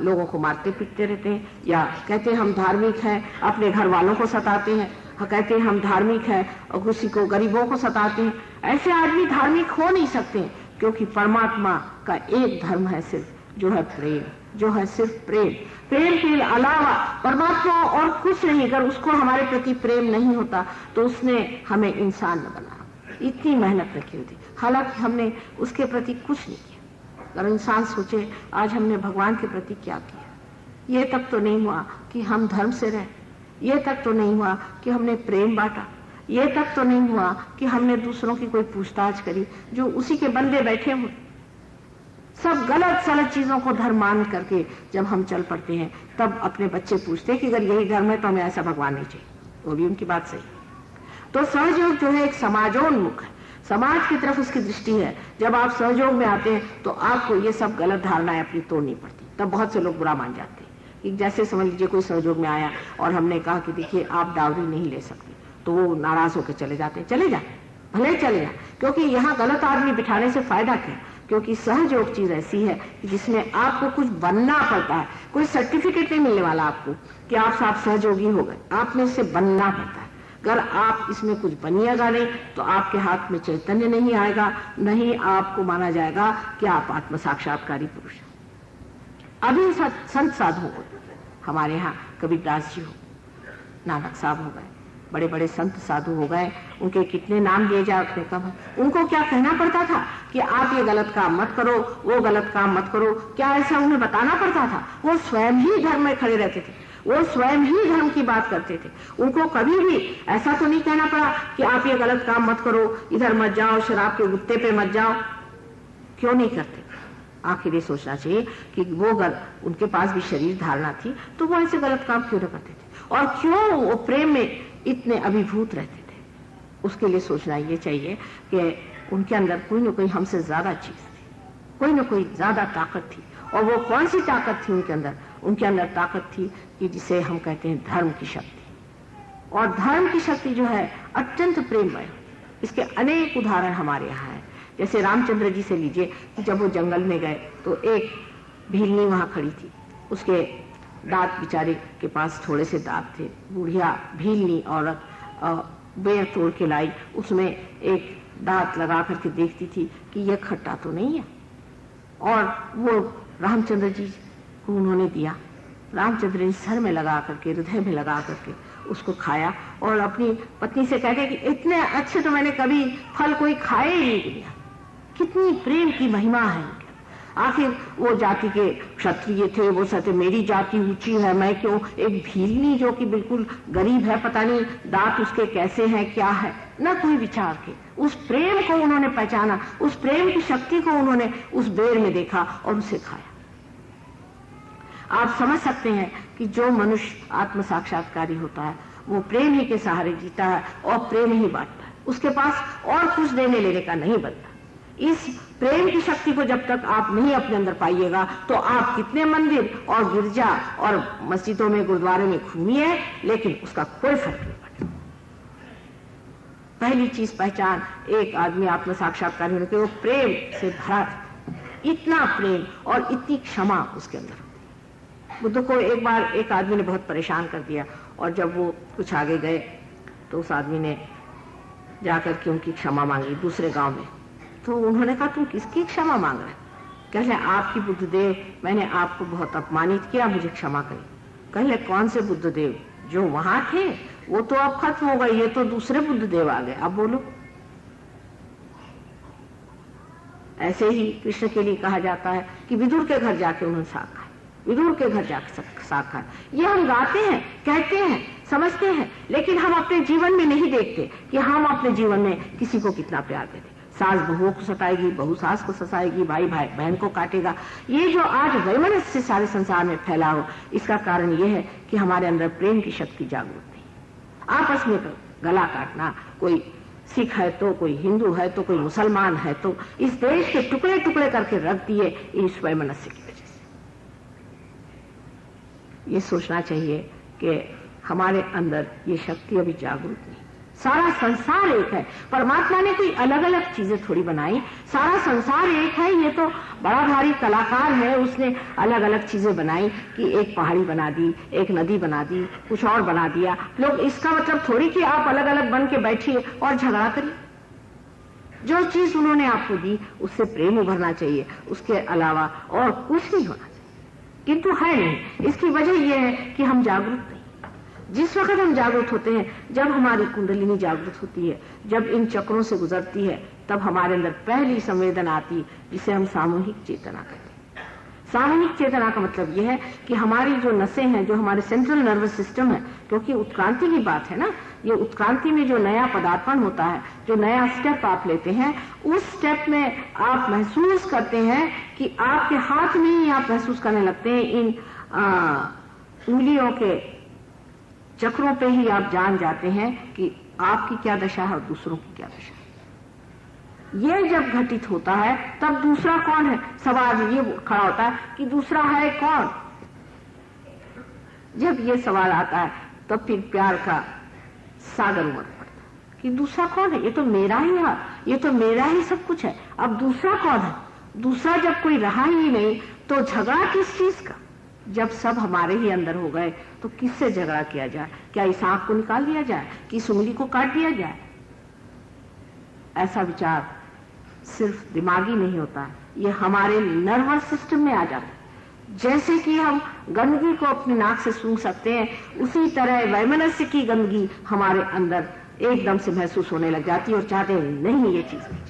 [SPEAKER 3] लोगों को मारते पीटते रहते हैं, या कहते हैं हम धार्मिक हैं अपने घर वालों को सताते हैं, कहते हैं हम धार्मिक हैं और किसी को गरीबों को सताते हैं। ऐसे आदमी धार्मिक हो नहीं सकते, क्योंकि परमात्मा का एक धर्म है सिर्फ, जो है प्रेम, जो है सिर्फ प्रेम। प्रेम के अलावा परमात्मा और कुछ नहीं। अगर उसको हमारे प्रति प्रेम नहीं होता तो उसने हमें इंसान न बनाया, इतनी मेहनत न की होती। हालांकि हमने उसके प्रति कुछ नहीं किया। अगर इंसान सोचे आज हमने भगवान के प्रति क्या किया, ये तक तो नहीं हुआ कि हम धर्म से रहे, ये तक तो नहीं हुआ कि हमने प्रेम बांटा, ये तक तो नहीं हुआ कि हमने दूसरों की कोई पूछताछ करी, जो उसी के बंदे बैठे हुए। सब गलत सलत चीजों को धर्म मान करके जब हम चल पड़ते हैं, तब अपने बच्चे पूछते हैं कि अगर यही धर्म है तो हमें ऐसा भगवान नहीं चाहिए। वो भी उनकी बात सही। तो सहयोग जो है एक समाजोन्मुख है, समाज की तरफ उसकी दृष्टि है। जब आप सहयोग में आते हैं तो आपको ये सब गलत धारणाएं अपनी तोड़नी पड़ती। तब बहुत से लोग बुरा मान जाते हैं कि जैसे समझ लीजिए कोई सहयोग में आया और हमने कहा कि देखिए आप डावरी नहीं ले सकते, तो वो नाराज होकर चले जाते हैं। चले जाए, भले चले जाए, क्योंकि यहाँ गलत आदमी बिठाने से फायदा क्या? क्योंकि सहयोग चीज ऐसी है कि जिसमें आपको कुछ बनना पड़ता है। कोई सर्टिफिकेट नहीं मिलने वाला आपको कि आप साहब सहयोगी हो गए, आपने इसे बनना पड़ता है। अगर आप इसमें कुछ बनिएगा नहीं तो आपके हाथ में चैतन्य नहीं आएगा, नहीं आपको माना जाएगा कि आप आत्म साक्षात्कारी पुरुष हैं। अभी संत साधु हो, हमारे यहाँ कबीरदास जी हो, नानक साहब हो गए, बड़े बड़े संत साधु हो गए, उनके कितने नाम दिए जाए उतने कम है। उनको क्या कहना पड़ता था कि आप ये गलत काम मत करो, वो गलत काम मत करो? क्या ऐसा उन्हें बताना पड़ता था? वो स्वयं ही धर्म में खड़े रहते थे, वो स्वयं ही धर्म की बात करते थे। उनको कभी भी ऐसा तो नहीं कहना पड़ा कि आप ये गलत काम मत करो, इधर मत जाओ, शराब के गुत्ते पे मत जाओ। क्यों नहीं करते? आखिर ये सोचना चाहिए कि वो अगर उनके पास भी शरीर धारणा थी तो वो ऐसे गलत काम क्यों न करते थे, और क्यों वो प्रेम में इतने अभिभूत रहते थे। उसके लिए सोचना ये चाहिए कि उनके अंदर कोई न कोई हमसे ज्यादा चीज थी, कोई न कोई ज्यादा ताकत थी। और वो कौन सी ताकत थी उनके अंदर? उनके अंदर ताकत थी कि जिसे हम कहते हैं धर्म की शक्ति। और धर्म की शक्ति जो है अत्यंत प्रेममय। इसके अनेक उदाहरण हमारे यहाँ हैं जैसे रामचंद्र जी से लीजिए कि जब वो जंगल में गए तो एक भीलनी वहां खड़ी थी, उसके दांत बेचारे के पास थोड़े से दांत थे। बुढ़िया भीलनी औरत बेर तोड़ के लाई, उसमें एक दांत लगा करके देखती थी कि यह खट्टा तो नहीं है, और वो रामचंद्र जी को उन्होंने दिया। रामचंद्र जी सर में लगा करके, हृदय में लगा करके उसको खाया और अपनी पत्नी से कहते कि इतने अच्छे तो मैंने कभी फल कोई खाए ही नहीं दिया। कितनी प्रेम की महिमा है। आखिर वो जाति के क्षत्रिय थे, वो कहते मेरी जाति ऊंची है, मैं क्यों, एक भीलनी जो कि बिल्कुल गरीब है, पता नहीं दांत उसके कैसे हैं, क्या है, न कोई विचार के उस प्रेम को उन्होंने पहचाना, उस प्रेम की शक्ति को उन्होंने उस बेर में देखा और उसे खाया। आप समझ सकते हैं कि जो मनुष्य आत्म साक्षात्कारी होता है वो प्रेम ही के सहारे जीता है और प्रेम ही बांटता है, उसके पास और कुछ देने लेने का नहीं बनता। इस प्रेम की शक्ति को जब तक आप नहीं अपने अंदर पाइएगा तो आप कितने मंदिर और गिरजा और मस्जिदों में, गुरुद्वारे में घूमिए, लेकिन उसका कोई फर्क नहीं पड़ता। पहली चीज पहचान एक आदमी आत्म साक्षात्कार होने के वो प्रेम से भरा, इतना प्रेम और इतनी क्षमा उसके अंदर। बुद्ध को एक बार एक आदमी ने बहुत परेशान कर दिया और जब वो कुछ आगे गए तो उस आदमी ने जाकर के उनकी क्षमा मांगी दूसरे गांव में। तो उन्होंने कहा तुम किसकी क्षमा मांग रहे? कहले आपकी बुद्धदेव, मैंने आपको बहुत अपमानित किया, मुझे क्षमा करें। कहले कौन से बुद्धदेव? जो वहां थे वो तो अब खत्म हो गए, ये तो दूसरे बुद्धदेव आ गए, अब बोलो। ऐसे ही कृष्ण के लिए कहा जाता है कि विदुर के घर जाके उन्होंने साग खाया, विदुर के घर जाके साग खाया। ये हम गाते हैं, कहते हैं, समझते हैं, लेकिन हम अपने जीवन में नहीं देखते कि हम अपने जीवन में किसी को कितना प्यार देते। सास बहुओं को सताएगी, बहू सास को सताएगी, भाई भाई बहन को काटेगा। ये जो आज वैमनस्य से सारे संसार में फैला हो, इसका कारण ये है कि हमारे अंदर प्रेम की शक्ति जागरूक नहीं। आपस में गला काटना, कोई सिख है तो कोई हिंदू है तो कोई मुसलमान है, तो इस देश के टुकड़े टुकड़े करके रख दिए इस वैमनस्य की वजह से। ये सोचना चाहिए कि हमारे अंदर ये शक्ति अभी जागरूक नहीं। सारा संसार एक है, परमात्मा ने कोई अलग अलग चीजें थोड़ी बनाई, सारा संसार एक है। ये तो बड़ा भारी कलाकार है, उसने अलग अलग चीजें बनाई कि एक पहाड़ी बना दी, एक नदी बना दी, कुछ और बना दिया। लोग इसका मतलब थोड़ी कि आप अलग अलग बन के बैठिए और झगड़ा करिए। जो चीज उन्होंने आपको दी उससे प्रेम उभरना चाहिए, उसके अलावा और कुछ नहीं होना चाहिए, किंतु है नहीं। इसकी वजह यह है कि हम जागरूक नहीं। जिस वक्त हम जागरूक होते हैं, जब हमारी कुंडलिनी जागरूक होती है, जब इन चक्रों से गुजरती है, तब हमारे अंदर पहली संवेदना आती है जिसे हम सामूहिक चेतना कहते हैं। सामूहिक चेतना का मतलब यह है कि हमारी जो नसें हैं, जो हमारे सेंट्रल नर्वस सिस्टम है, क्योंकि उत्क्रांति की बात है ना, ये उत्क्रांति में जो नया पदार्पण होता है, जो नया स्टेप आप लेते हैं, उस स्टेप में आप महसूस करते हैं कि आपके हाथ में ही आप महसूस करने लगते हैं। इन उंगलियों के चक्रों पे ही आप जान जाते हैं कि आपकी क्या दशा है और दूसरों की क्या दशा है। ये जब घटित होता है तब दूसरा कौन है, सवाल ये खड़ा होता है कि दूसरा है कौन। जब ये सवाल आता है तब फिर प्यार का सागर उमड़ पड़ता है कि दूसरा कौन है। ये तो मेरा ही है, ये तो मेरा ही सब कुछ है, अब दूसरा कौन है। दूसरा जब कोई रहा ही नहीं तो झगड़ा किस चीज का। जब सब हमारे ही अंदर हो गए तो किससे झगड़ा किया जाए? क्या इस आंख को निकाल दिया जाए कि इस उंगली को काट दिया जाए? ऐसा विचार सिर्फ दिमागी नहीं होता, ये हमारे नर्वस सिस्टम में आ जाता है। जैसे कि हम गंदगी को अपनी नाक से सूंघ सकते हैं, उसी तरह वैमनस्य की गंदगी हमारे अंदर एकदम से महसूस होने लग जाती है और चाहते हैं नहीं ये चीज नहीं।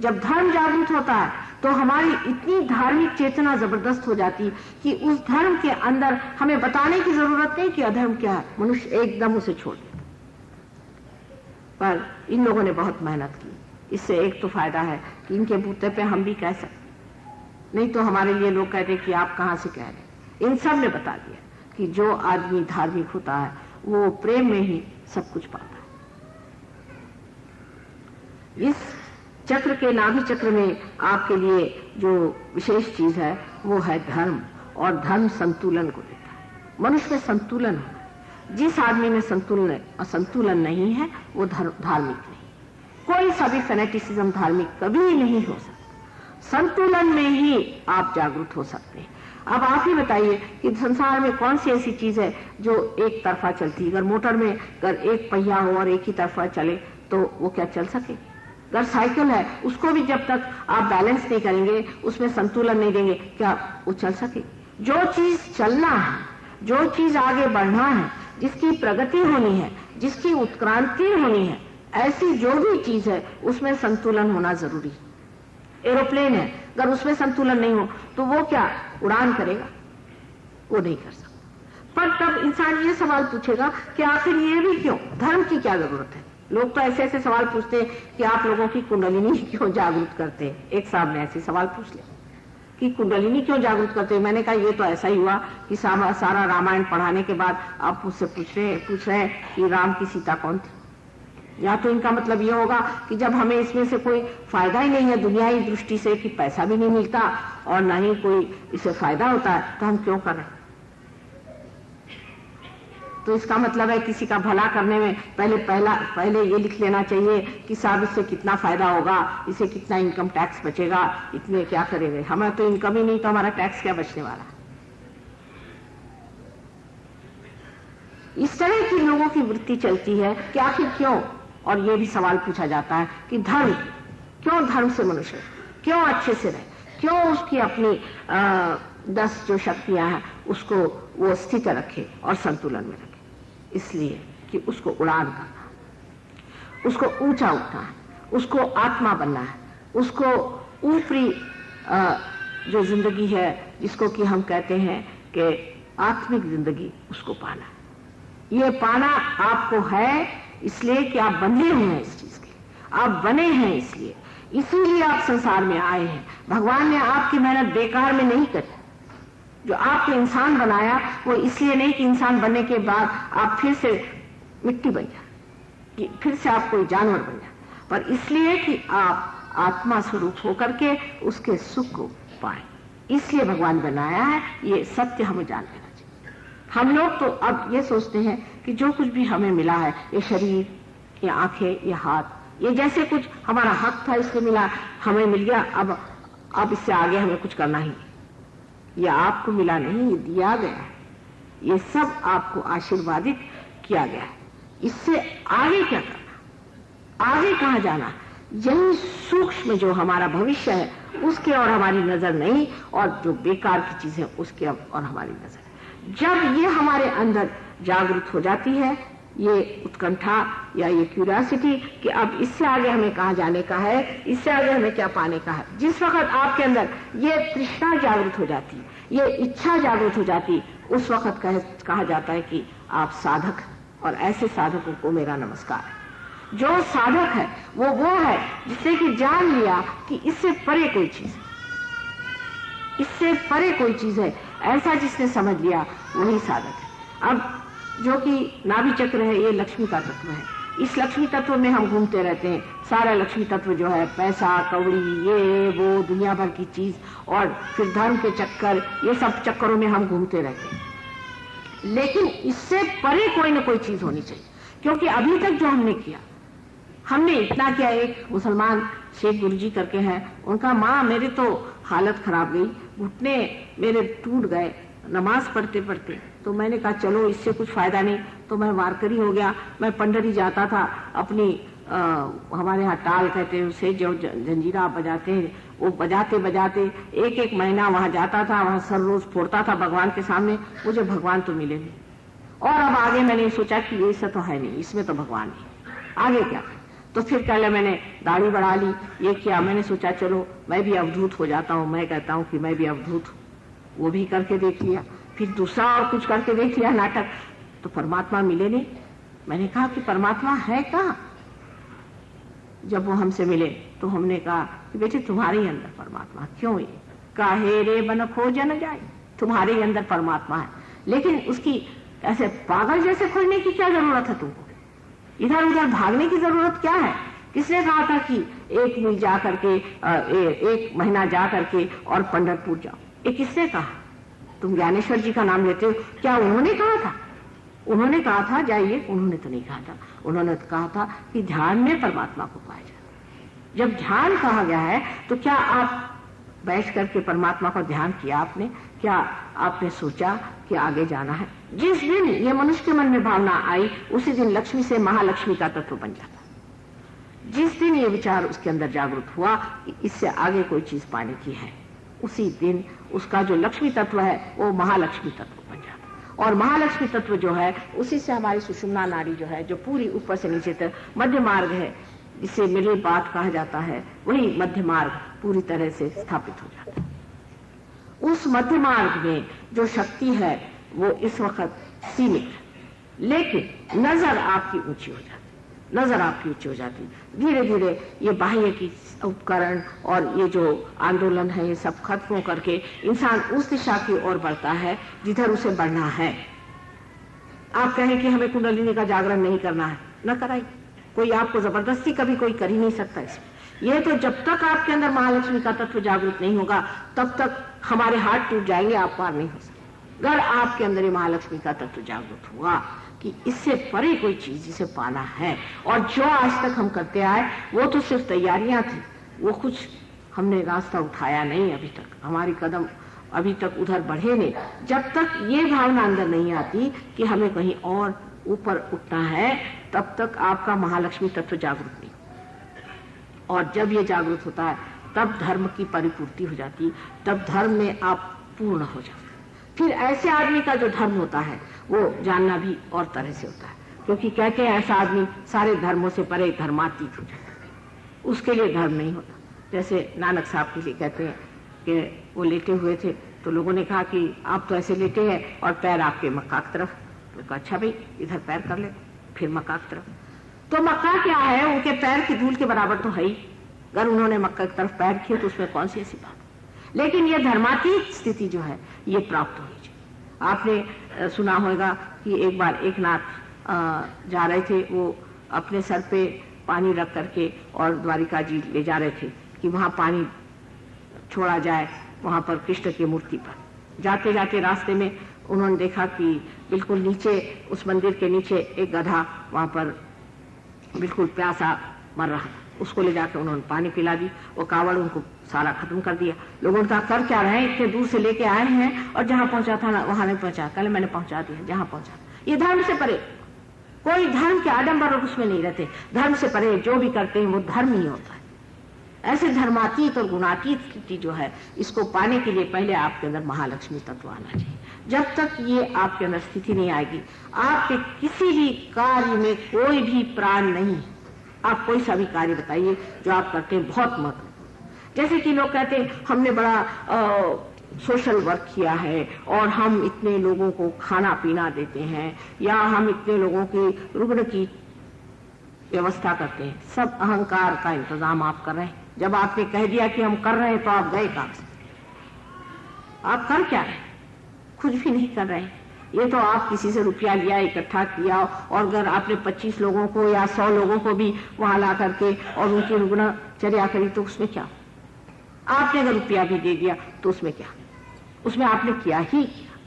[SPEAKER 3] जब धर्म जागृत होता है तो हमारी इतनी धार्मिक चेतना जबरदस्त हो जाती कि उस धर्म के अंदर हमें बताने की जरूरत नहीं कि अधर्म क्या है, मनुष्य एकदम उसे छोड़ देता। पर इन लोगों ने बहुत मेहनत की, इससे एक तो फायदा है कि इनके बूते पे हम भी कह सकते, नहीं तो हमारे लिए लोग कहते कि आप कहां से कह रहे। इन सब ने बता दिया कि जो आदमी धार्मिक होता है वो प्रेम में ही सब कुछ पाता है। इस चक्र के नाभि चक्र में आपके लिए जो विशेष चीज है वो है धर्म, और धर्म संतुलन को देता है। मनुष्य में संतुलन होना, जिस आदमी में संतुलन नहीं है वो धार्मिक नहीं। कोई सा भी फेनेटिसिज्म धार्मिक कभी नहीं हो सकता। संतुलन में ही आप जागरूक हो सकते हैं। अब आप ही बताइए कि संसार में कौन सी ऐसी चीज है जो एक तरफा चलती है। अगर मोटर में अगर एक पहिया हो और एक ही तरफा चले तो वो क्या चल सके? अगर साइकिल है उसको भी जब तक आप बैलेंस नहीं करेंगे, उसमें संतुलन नहीं देंगे, क्या वो चल सके? जो चीज चलना है, जो चीज आगे बढ़ना है, जिसकी प्रगति होनी है, जिसकी उत्क्रांति होनी है, ऐसी जो भी चीज है उसमें संतुलन होना जरूरी है। एरोप्लेन है, अगर उसमें संतुलन नहीं हो तो वो क्या उड़ान करेगा? वो नहीं कर सकता। पर तब इंसान ये सवाल पूछेगा कि आखिर ये भी क्यों? धर्म की क्या जरूरत है? लोग तो ऐसे ऐसे सवाल पूछते हैं कि आप लोगों की कुंडलिनी क्यों जागरूक करते हैं। एक साहब ने ऐसे सवाल पूछ लिया कि कुंडलिनी क्यों जागरूक करते हैं। मैंने कहा ये तो ऐसा ही हुआ कि सारा रामायण पढ़ाने के बाद आप मुझसे पूछ रहे हैं कि राम की सीता कौन थी। या तो इनका मतलब ये होगा कि जब हमें इसमें से कोई फायदा ही नहीं है दुनियाई दृष्टि से, कि पैसा भी नहीं मिलता और ना ही कोई इससे फायदा होता है, तो हम क्यों कर रहे हैं? तो इसका मतलब है किसी का भला करने में पहले ये लिख लेना चाहिए कि साहब इससे कितना फायदा होगा, इससे कितना इनकम टैक्स बचेगा, इतने क्या करेंगे। हमें तो इनकम ही नहीं तो हमारा टैक्स क्या बचने वाला है? इस तरह की लोगों की वृत्ति चलती है कि आखिर क्यों। और ये भी सवाल पूछा जाता है कि धर्म से मनुष्य क्यों अच्छे से रहे, क्यों उसकी अपनी 10 जो शक्तियां हैं उसको वो स्थित रखे और संतुलन में रखे। इसलिए कि उसको उड़ान करना है, उसको ऊंचा उठना है, उसको आत्मा बनना है, उसको ऊपरी जो जिंदगी है जिसको कि हम कहते हैं कि आत्मिक जिंदगी, उसको पाना है। ये पाना आपको है इसलिए कि आप बंधे हुए हैं इस चीज के, आप बने हैं इसलिए, इसीलिए आप संसार में आए हैं। भगवान ने आपकी मेहनत बेकार में नहीं करी। जो आपको इंसान बनाया वो इसलिए नहीं कि इंसान बनने के बाद आप फिर से मिट्टी बन जाए, कि फिर से आप कोई जानवर बन जाए, पर इसलिए कि आप आत्मा स्वरूप होकर के उसके सुख को पाए। इसलिए भगवान बनाया है। ये सत्य हमें जान लेना चाहिए। हम लोग तो अब ये सोचते हैं कि जो कुछ भी हमें मिला है, ये शरीर, ये आंखें, ये हाथ, ये जैसे कुछ हमारा हक था इसलिए मिला, हमें मिल गया, अब इससे आगे हमें कुछ करना ही नहीं। ये आपको मिला नहीं, ये दिया गया है। ये सब आपको आशीर्वादित किया गया है। इससे आगे क्या करना, आगे कहाँ जाना, यही सूक्ष्म जो हमारा भविष्य है उसके और हमारी नजर नहीं, और जो बेकार की चीजें उसके और हमारी नजर। जब ये हमारे अंदर जागृत हो जाती है, ये उत्कंठा या ये क्यूरियोसिटी कि अब इससे आगे हमें कहाँ जाने का है, इससे आगे हमें क्या पाने का है, जिस वक्त आपके अंदर ये तृष्णा जागृत हो जाती है, ये इच्छा जागृत हो जाती, उस वक्त कहा जाता है कि आप साधक। और ऐसे साधकों को मेरा नमस्कार है। जो साधक है वो है जिसने कि जान लिया कि इससे परे कोई चीज है, इससे परे कोई चीज है, ऐसा जिसने समझ लिया वही साधक है। अब जो कि नाभि चक्र है, ये लक्ष्मी का तत्व है। इस लक्ष्मी तत्व में हम घूमते रहते हैं। सारा लक्ष्मी तत्व जो है पैसा कौड़ी, ये वो दुनिया भर की चीज, और फिर धर्म के चक्कर, ये सब चक्करों में हम घूमते रहते हैं। लेकिन इससे परे कोई ना कोई चीज होनी चाहिए, क्योंकि अभी तक जो हमने किया, हमने इतना किया। एक मुसलमान शेख गुरुजी करके हैं, उनका माँ मेरे तो हालत खराब गई, घुटने मेरे टूट गए नमाज पढ़ते पढ़ते। तो मैंने कहा चलो इससे कुछ फायदा नहीं, तो मैं वारकरी हो गया। मैं पंडरी जाता था अपनी हमारे यहाँ टाल कहते हैं उसे, जो जंजीरा बजाते हैं, वो बजाते बजाते एक महीना वहां जाता था, वहां सर रोज फोड़ता था भगवान के सामने। मुझे भगवान तो मिले नहीं। और अब आगे मैंने सोचा कि ये सब तो है नहीं, इसमें तो भगवान नहीं, आगे क्या। तो फिर पहले मैंने दाढ़ी बढ़ा ली, ये किया। मैंने सोचा चलो मैं भी अवधूत हो जाता हूँ, मैं कहता हूँ कि मैं भी अवधूत हूँ। वो भी करके देख लिया, फिर दूसरा और कुछ करके देख लिया नाटक, तो परमात्मा मिले नहीं। मैंने कहा कि परमात्मा है कहाँ। जब वो हमसे मिले तो हमने कहा कि बेटे तुम्हारे ही अंदर परमात्मा, क्यों ये काहे रे बन खो जन जाए, तुम्हारे ही अंदर परमात्मा है। लेकिन उसकी ऐसे पागल जैसे खोजने की क्या जरूरत है तुमको, इधर उधर भागने की जरूरत क्या है। किसने कहा था कि 1 मील जा करके 1 महीना जा करके और पंढरपुर जाओ, ये किसने कहा। तुम ज्ञानेश्वर जी का नाम लेते हो, क्या उन्होंने कहा था? उन्होंने कहा था जाइए, उन्होंने तो नहीं कहा था। उन्होंने तो कहा था कि ध्यान में परमात्मा को पाया जाए। जब ध्यान कहा गया है तो क्या आप बैठ करके परमात्मा का ध्यान किया आपने? क्या आपने सोचा कि आगे जाना है? जिस दिन ये मनुष्य के मन में भावना आई उसी दिन लक्ष्मी से महालक्ष्मी का तत्व बन जाता। जिस दिन ये विचार उसके अंदर जागृत हुआ कि इससे आगे कोई चीज पाने की है, उसी दिन उसका जो लक्ष्मी तत्व है वो महालक्ष्मी तत्व बन जाता। और महालक्ष्मी तत्व जो है उसी से हमारी सुषुम्ना नाड़ी जो है, जो पूरी ऊपर से नीचे तक मध्य मार्ग है, जिसे मिले बात कहा जाता है, वही मध्य मार्ग पूरी तरह से स्थापित हो जाता है। उस मध्य मार्ग में जो शक्ति है वो इस वक्त सीमित है, लेकिन नजर आपकी ऊंची हो जाती, नजर आपकी ऊंची हो जाती। धीरे धीरे ये बाह्य की उपकरण और ये जो आंदोलन है ये सब खत्म हो करके इंसान उस दिशा की ओर बढ़ता है जिधर उसे बढ़ना है। आप कहें कि हमें कुंडलिनी का जागरण नहीं करना है, न कराई, कोई आपको जबरदस्ती कभी कोई कर ही नहीं सकता इसमें। यह तो जब तक आपके अंदर महालक्ष्मी का तत्व जागृत नहीं होगा तब तक हमारे हाथ टूट जाएंगे, आप पार नहीं हो सकते। अगर आपके अंदर ये महालक्ष्मी का तत्व जागृत हुआ कि इससे परे कोई चीज जिसे पाना है, और जो आज तक हम करते आए वो तो सिर्फ तैयारियां थी, वो कुछ हमने रास्ता उठाया नहीं, अभी तक हमारी कदम अभी तक उधर बढ़े नहीं। जब तक ये भावना अंदर नहीं आती कि हमें कहीं और ऊपर उठना है तब तक आपका महालक्ष्मी तत्व जागृत नहीं। और जब ये जागृत होता है तब धर्म की परिपूर्ति हो जाती, तब धर्म में आप पूर्ण हो जाते। फिर ऐसे आदमी का जो धर्म होता है वो जानना भी और तरह से होता है, क्योंकि कहते हैं ऐसा आदमी सारे धर्मों से परे धर्मातीत हो जाता है, उसके लिए धर्म नहीं होता। जैसे नानक साहब के लिए कहते हैं कि वो लेटे हुए थे तो लोगों ने कहा कि आप तो ऐसे लेटे हैं और पैर आपके मक्का की तरफ। तो कहा अच्छा भाई इधर पैर कर ले, फिर मक्का की तरफ। तो मक्का क्या है, उनके पैर की धूल के बराबर तो है ही, अगर उन्होंने मक्का की तरफ पैर किए तो उसमें कौन सी ऐसी बात। लेकिन ये धर्मातीत स्थिति जो है ये प्राप्त होनी चाहिए। आपने सुना होगा कि एक बार एक नाथ जा रहे थे, वो अपने सर पे पानी रख करके और द्वारिका जी ले जा रहे थे कि वहां पानी छोड़ा जाए, वहां पर कृष्ण की मूर्ति पर। जाते जाते रास्ते में उन्होंने देखा कि बिल्कुल नीचे उस मंदिर के नीचे एक गधा वहां पर बिल्कुल प्यासा मर रहा, उसको ले जाकर उन्होंने पानी पिला दी। वो कावड़ उनको सारा खत्म कर दिया। लोगों ने कहा कर क्या रहे, इतने दूर से लेके आए हैं और जहां पहुंचा था ना वहां नहीं पहुंचा, कल मैंने पहुंचा दिया जहां पहुंचा। ये धर्म से परे, कोई धर्म के आडंबर और उसमें नहीं रहते। धर्म से परे जो भी करते हैं वो धर्म ही होता है। ऐसे धर्मातीत और गुणातीत स्थिति जो है, इसको पाने के लिए पहले आपके अंदर महालक्ष्मी तत्व आना चाहिए। जब तक ये आपके अंदर स्थिति नहीं आएगी, आपके किसी भी कार्य में कोई भी प्राण नहीं है। आप कोई सा भी कार्य बताइए जो आप करते हैं बहुत महत्व। जैसे कि लोग कहते हैं हमने बड़ा सोशल वर्क किया है और हम इतने लोगों को खाना पीना देते हैं, या हम इतने लोगों की रुग्ण की व्यवस्था करते हैं। सब अहंकार का इंतजाम आप कर रहे हैं। जब आपने कह दिया कि हम कर रहे हैं तो आप गए काम से। आप कर क्या रहे हैं? कुछ भी नहीं कर रहे हैं। ये तो आप किसी से रुपया लिया, इकट्ठा किया, और अगर आपने 25 लोगों को या 100 लोगों को भी वहां ला करके और उनकी रुग्णचर्या करी तो उसमें क्या? आपने अगर रुपया भी दे दिया तो उसमें क्या? उसमें आपने किया ही किया।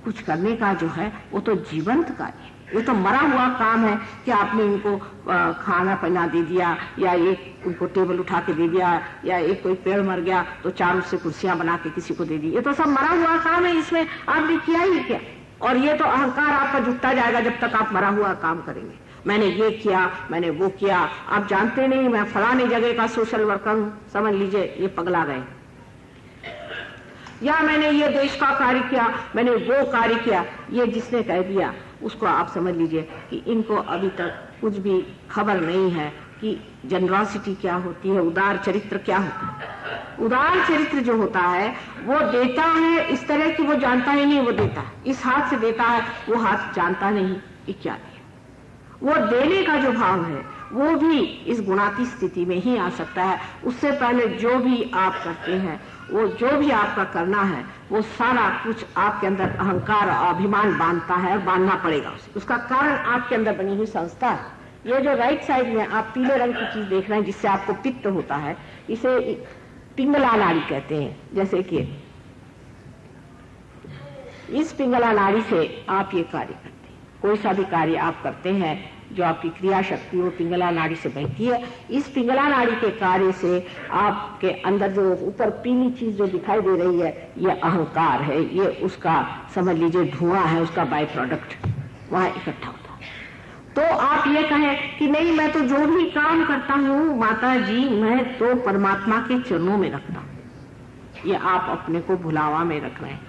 [SPEAKER 3] कुछ करने का जो है वो तो जीवंत कार्य है। ये तो मरा हुआ काम है कि आपने उनको खाना पीना दे दिया, या एक उनको टेबल उठा के दे दिया, या एक कोई पेड़ मर गया तो 4 उससे कुर्सियां बना के किसी को दे दी। ये तो सब मरा हुआ काम है, इसमें आपने किया ही क्या। और ये तो अहंकार आपका जुटता जाएगा जब तक आप मरा हुआ काम करेंगे। मैंने ये किया, मैंने वो किया। आप जानते नहीं मैं फलाने जगह का सोशल वर्कर हूं, समझ लीजिए ये पगला गए। या मैंने ये देश का कार्य किया, मैंने वो कार्य किया, ये जिसने कह दिया उसको आप समझ लीजिए कि इनको अभी तक कुछ भी खबर नहीं है कि जनरॉसिटी क्या होती है, उदार चरित्र क्या होता है। उदार चरित्र जो होता है वो देता है इस तरह कि वो जानता ही नहीं वो देता है। इस हाथ से देता है, वो हाथ जानता नहीं कि क्या दिया। वो देने का जो भाव है वो भी इस गुणातीत स्थिति में ही आ सकता है। उससे पहले जो भी आप करते हैं, वो जो भी आपका करना है, वो सारा कुछ आपके अंदर अहंकार और अभिमान बांधता है और बांधना पड़ेगा उसे। उसका कारण आपके अंदर बनी हुई संस्था है। ये जो राइट साइड में आप पीले रंग की चीज देख रहे हैं जिससे आपको पित्त होता है, इसे पिंगला नाड़ी कहते हैं। जैसे कि इस पिंगला नाड़ी से आप ये कार्य करते हैं। कोई सा भी कार्य आप करते हैं जो आपकी क्रिया शक्ति वो पिंगला नाड़ी से बहती है। इस पिंगला नाड़ी के कार्य से आपके अंदर जो ऊपर पीली चीज जो दिखाई दे रही है, ये अहंकार है, ये उसका समझ लीजिए धुआं है, उसका बाय प्रोडक्ट वहां इकट्ठा होता है। तो आप ये कहें कि नहीं मैं तो जो भी काम करता हूँ माता जी मैं तो परमात्मा के चरणों में रखता हूँ, ये आप अपने को भुलावा में रख रहे हैं।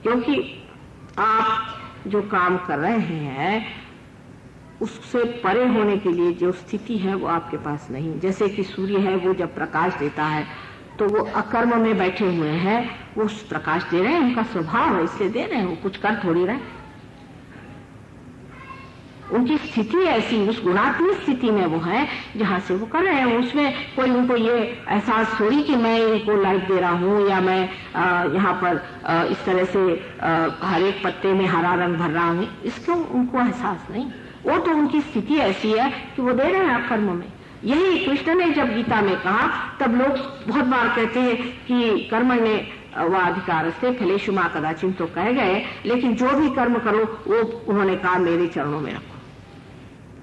[SPEAKER 3] क्योंकि आप जो काम कर रहे हैं उससे परे होने के लिए जो स्थिति है वो आपके पास नहीं। जैसे कि सूर्य है, वो जब प्रकाश देता है तो वो अकर्म में बैठे हुए हैं, वो प्रकाश दे रहे हैं, उनका स्वभाव है इसलिए दे रहे हैं, वो कुछ कर थोड़ी रहे। उनकी स्थिति ऐसी, उस गुणात्मक स्थिति में वो है जहां से वो कर रहे हैं। उसमें कोई उनको ये एहसास थोड़ी कि मैं इनको लाइट दे रहा हूँ या मैं यहाँ पर इस तरह से हर एक पत्ते में हरा रंग भर रहा हूँ, इसको उनको एहसास नहीं। वो तो उनकी स्थिति ऐसी है कि वो दे रहे हैं कर्म में। यही कृष्ण ने जब गीता में कहा तब लोग बहुत बार कहते हैं कि कर्म ने वह अधिकार से फलेषु मा कदाचित तो कह गए, लेकिन जो भी कर्म करो वो उन्होंने कहा मेरे चरणों में रखो।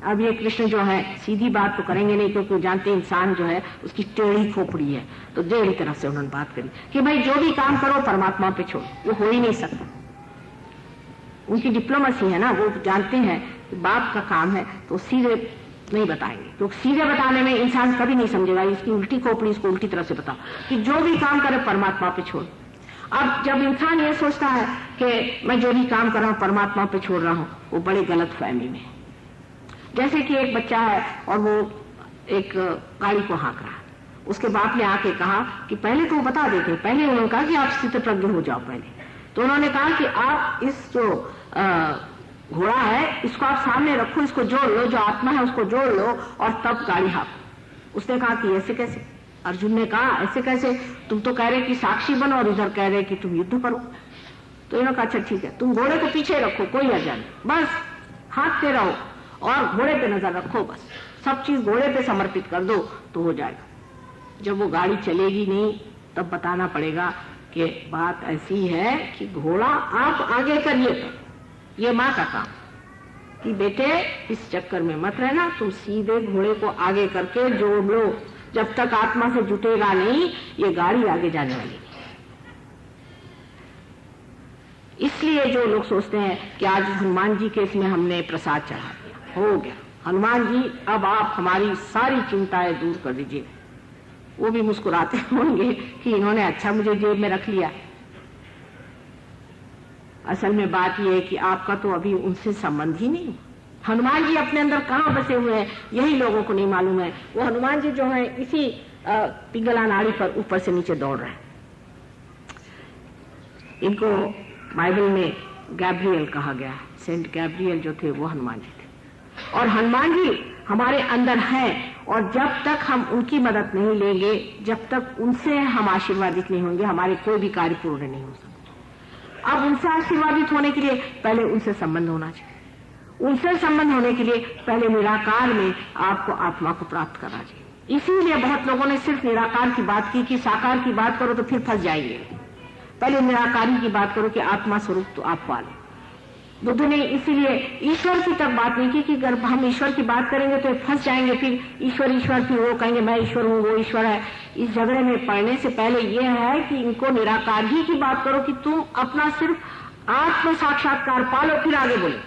[SPEAKER 3] अब ये कृष्ण जो है सीधी बात तो करेंगे नहीं, क्योंकि जानते इंसान जो है उसकी टेढ़ी खोपड़ी है, तो टेढ़ी तरह से उन्होंने बात करी कि भाई जो भी काम करो परमात्मा पे छोड़ो, वो हो ही नहीं सकता। उनकी डिप्लोमेसी है ना, वो जानते हैं कि बाप का काम है तो सीधे नहीं बताएंगे, क्योंकि सीधे बताने में इंसान कभी नहीं समझेगा। इसकी उल्टी खोपड़ी इसको उल्टी तरह से बताओ कि जो भी काम करे परमात्मा पे छोड़। अब जब इंसान ये सोचता है कि मैं जो भी काम कर रहा हूं परमात्मा पे छोड़ रहा हूं, वो बड़ी गलत फहमी में है। जैसे कि एक बच्चा है और वो एक गाड़ी को हाँक रहा है, उसके बाप ने आके कहा कि पहले तो वो बता देते, पहले उन्होंने कहा कि आप स्थित प्रज्ञ हो जाओ पहले। तो उन्होंने कहा कि आप इस जो घोड़ा है इसको आप सामने रखो, इसको जोड़ लो, जो आत्मा है उसको जोड़ लो और तब गाड़ी हाँको। उसने कहा कि ऐसे कैसे? अर्जुन ने कहा ऐसे कैसे, तुम तो कह रहे कि साक्षी बनो और इधर कह रहे कि तुम युद्ध करो। तो इन्होंने कहा अच्छा ठीक है, तुम घोड़े को पीछे रखो, कोई हर्जा नहीं, बस हाँकते रहो और घोड़े पे नजर रखो, बस सब चीज घोड़े पे समर्पित कर दो तो हो जाएगा। जब वो गाड़ी चलेगी नहीं तब बताना पड़ेगा कि बात ऐसी है कि घोड़ा आप आगे करिए, तो ये माँ का काम कि बेटे इस चक्कर में मत रहना, तुम सीधे घोड़े को आगे करके जोड़ लो, जब तक आत्मा से जुटेगा नहीं ये गाड़ी आगे जाने वाली नहीं। इसलिए जो लोग सोचते हैं कि आज हनुमान जी के इसमें हमने प्रसाद चढ़ा दिया, हो गया हनुमान जी अब आप हमारी सारी चिंताएं दूर कर दीजिए, वो भी मुस्कुराते होंगे कि इन्होंने अच्छा मुझे जेब में रख लिया। असल में बात यह है कि आपका तो अभी उनसे संबंध ही नहीं। हनुमान जी अपने अंदर कहाँ बसे हुए हैं यही लोगों को नहीं मालूम है। वो हनुमान जी जो है इसी पिंगला नाड़ी पर ऊपर से नीचे दौड़ रहे हैं। इनको बाइबल में गैब्रियल कहा गया, सेंट गैब्रियल जो थे वो हनुमान जी थे। और हनुमान जी हमारे अंदर हैं और जब तक हम उनकी मदद नहीं लेंगे, जब तक उनसे हम आशीर्वादित नहीं होंगे, हमारे कोई भी कार्य पूर्ण नहीं हो सकते। अब उनसे आशीर्वादित होने के लिए पहले उनसे संबंध होना चाहिए। उनसे संबंध होने के लिए पहले निराकार में आपको आत्मा को प्राप्त करना चाहिए। इसीलिए बहुत लोगों ने सिर्फ निराकार की बात की कि साकार की बात करो तो फिर फंस जाएंगे। पहले निराकारी की बात करो कि आत्मा स्वरूप तो आप पालो। बुद्ध ने इसीलिए ईश्वर की तक बात नहीं की कि अगर हम ईश्वर की बात करेंगे तो फंस जाएंगे, फिर ईश्वर ईश्वर फिर वो कहेंगे मैं ईश्वर हूँ वो ईश्वर है। इस झगड़े में पड़ने से पहले यह है कि इनको निराकार ही की बात करो कि तुम अपना सिर्फ आत्म साक्षात्कार पालो, फिर आगे बोलो।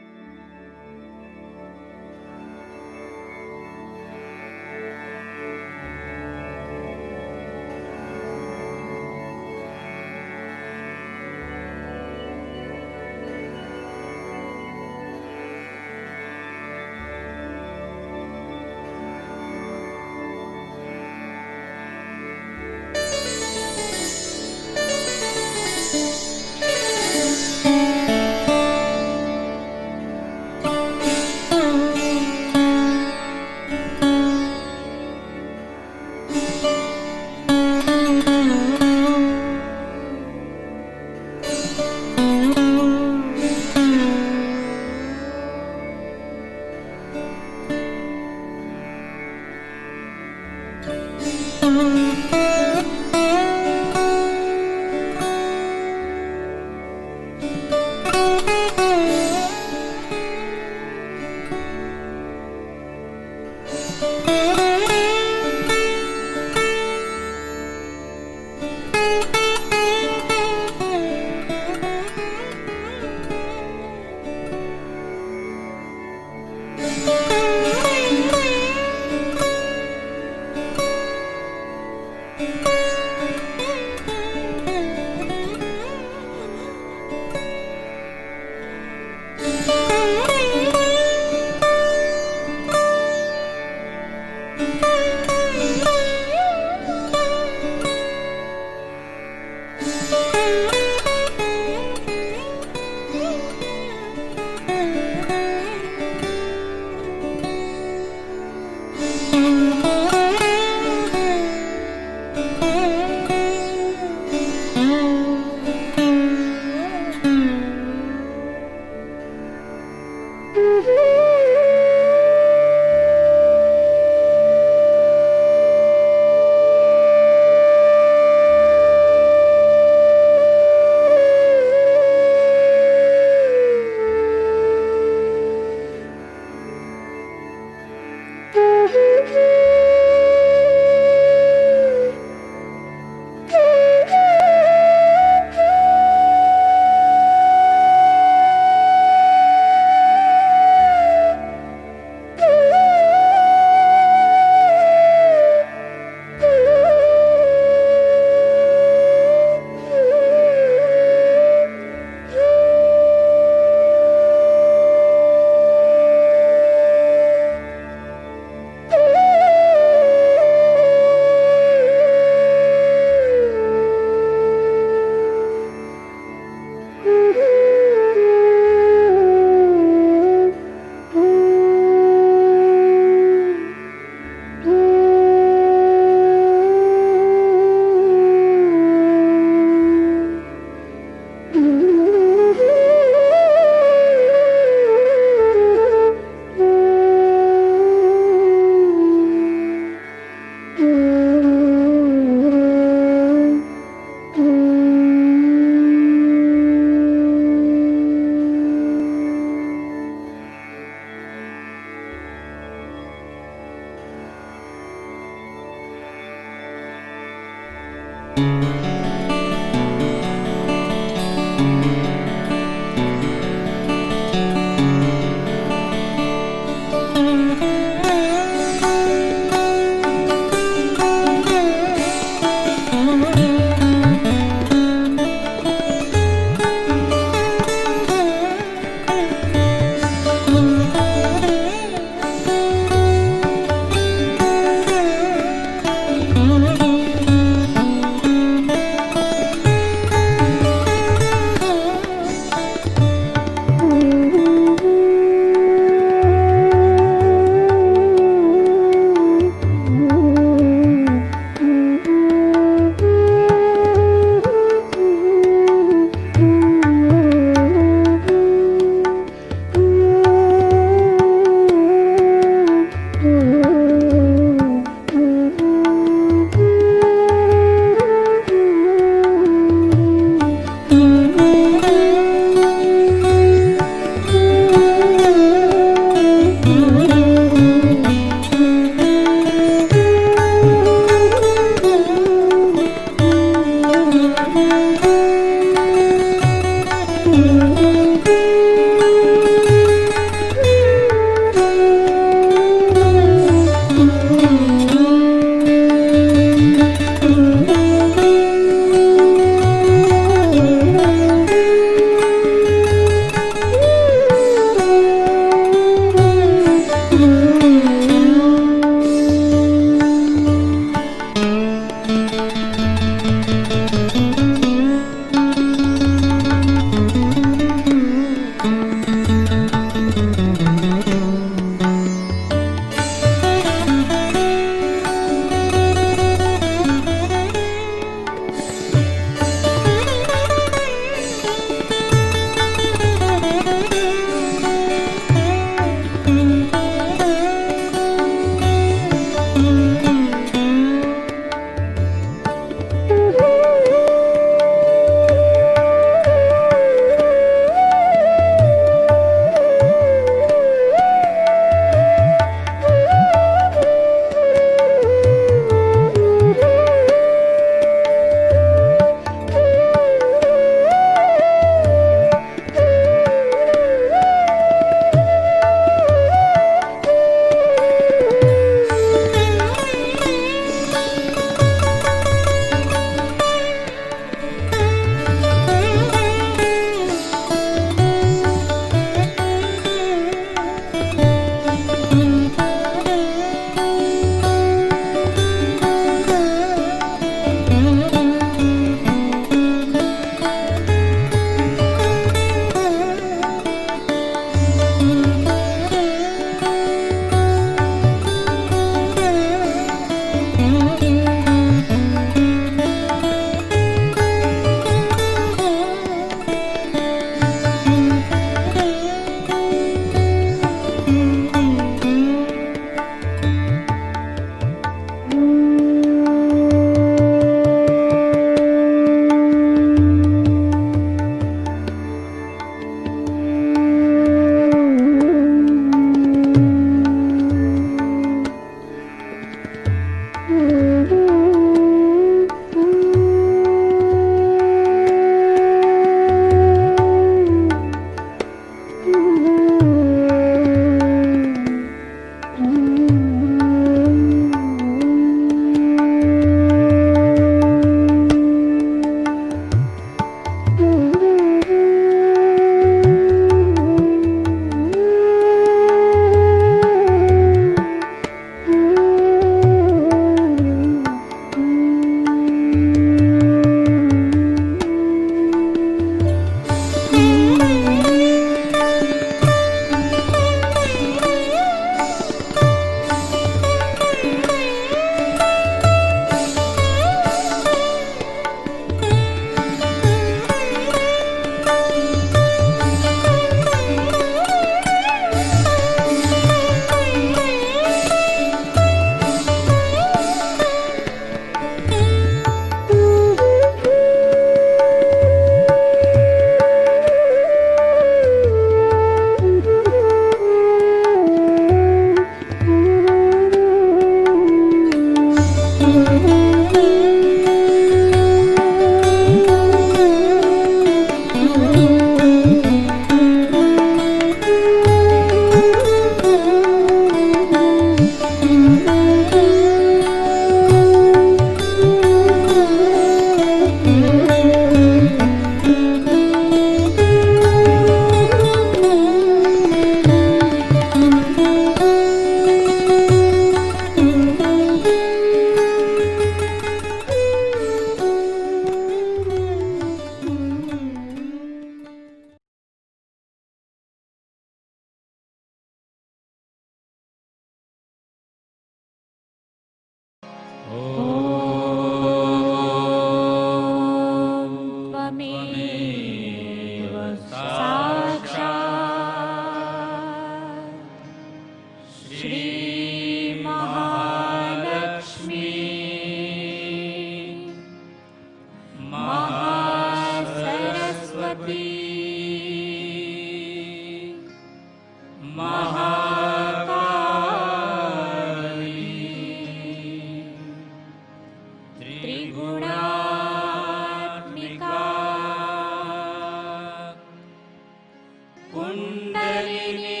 [SPEAKER 2] कुण्डलिनी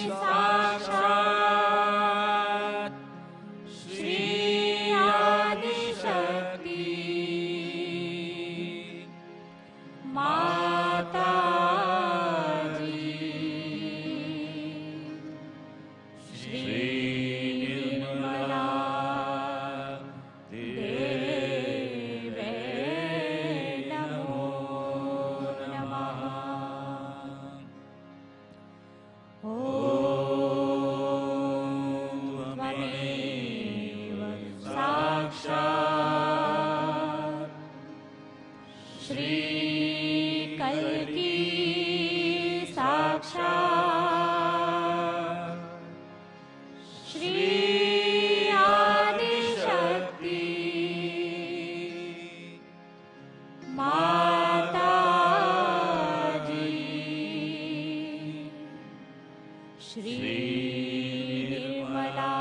[SPEAKER 2] साक्षात् श्री आदिशक्ति माताजी श्री निर्मला देवे नमो नमः। ॐ त्वमेव साक्षात् श्री कल्की साक्षात् श्री आदिशक्ति माताजी श्री निर्मला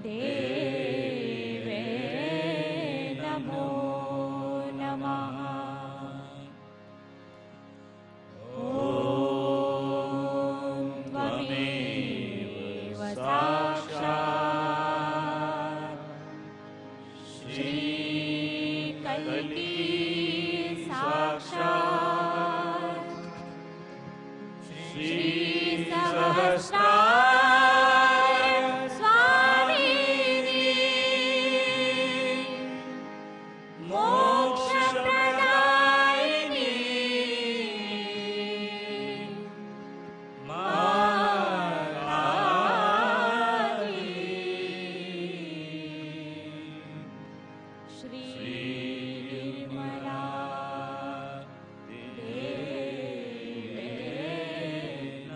[SPEAKER 2] देवे नमो नमः। ॐ त्वमेव साक्षात् श्री कल्की साक्षात् श्री सहस्रार स्वामिनी मोक्षप्रदायिनी माताजी श्री निर्मला देवे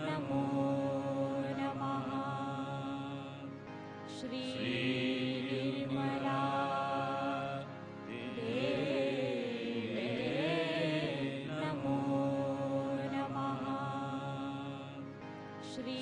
[SPEAKER 2] नमो नमः। श्री निर्मला देवे नमो नमः। श्री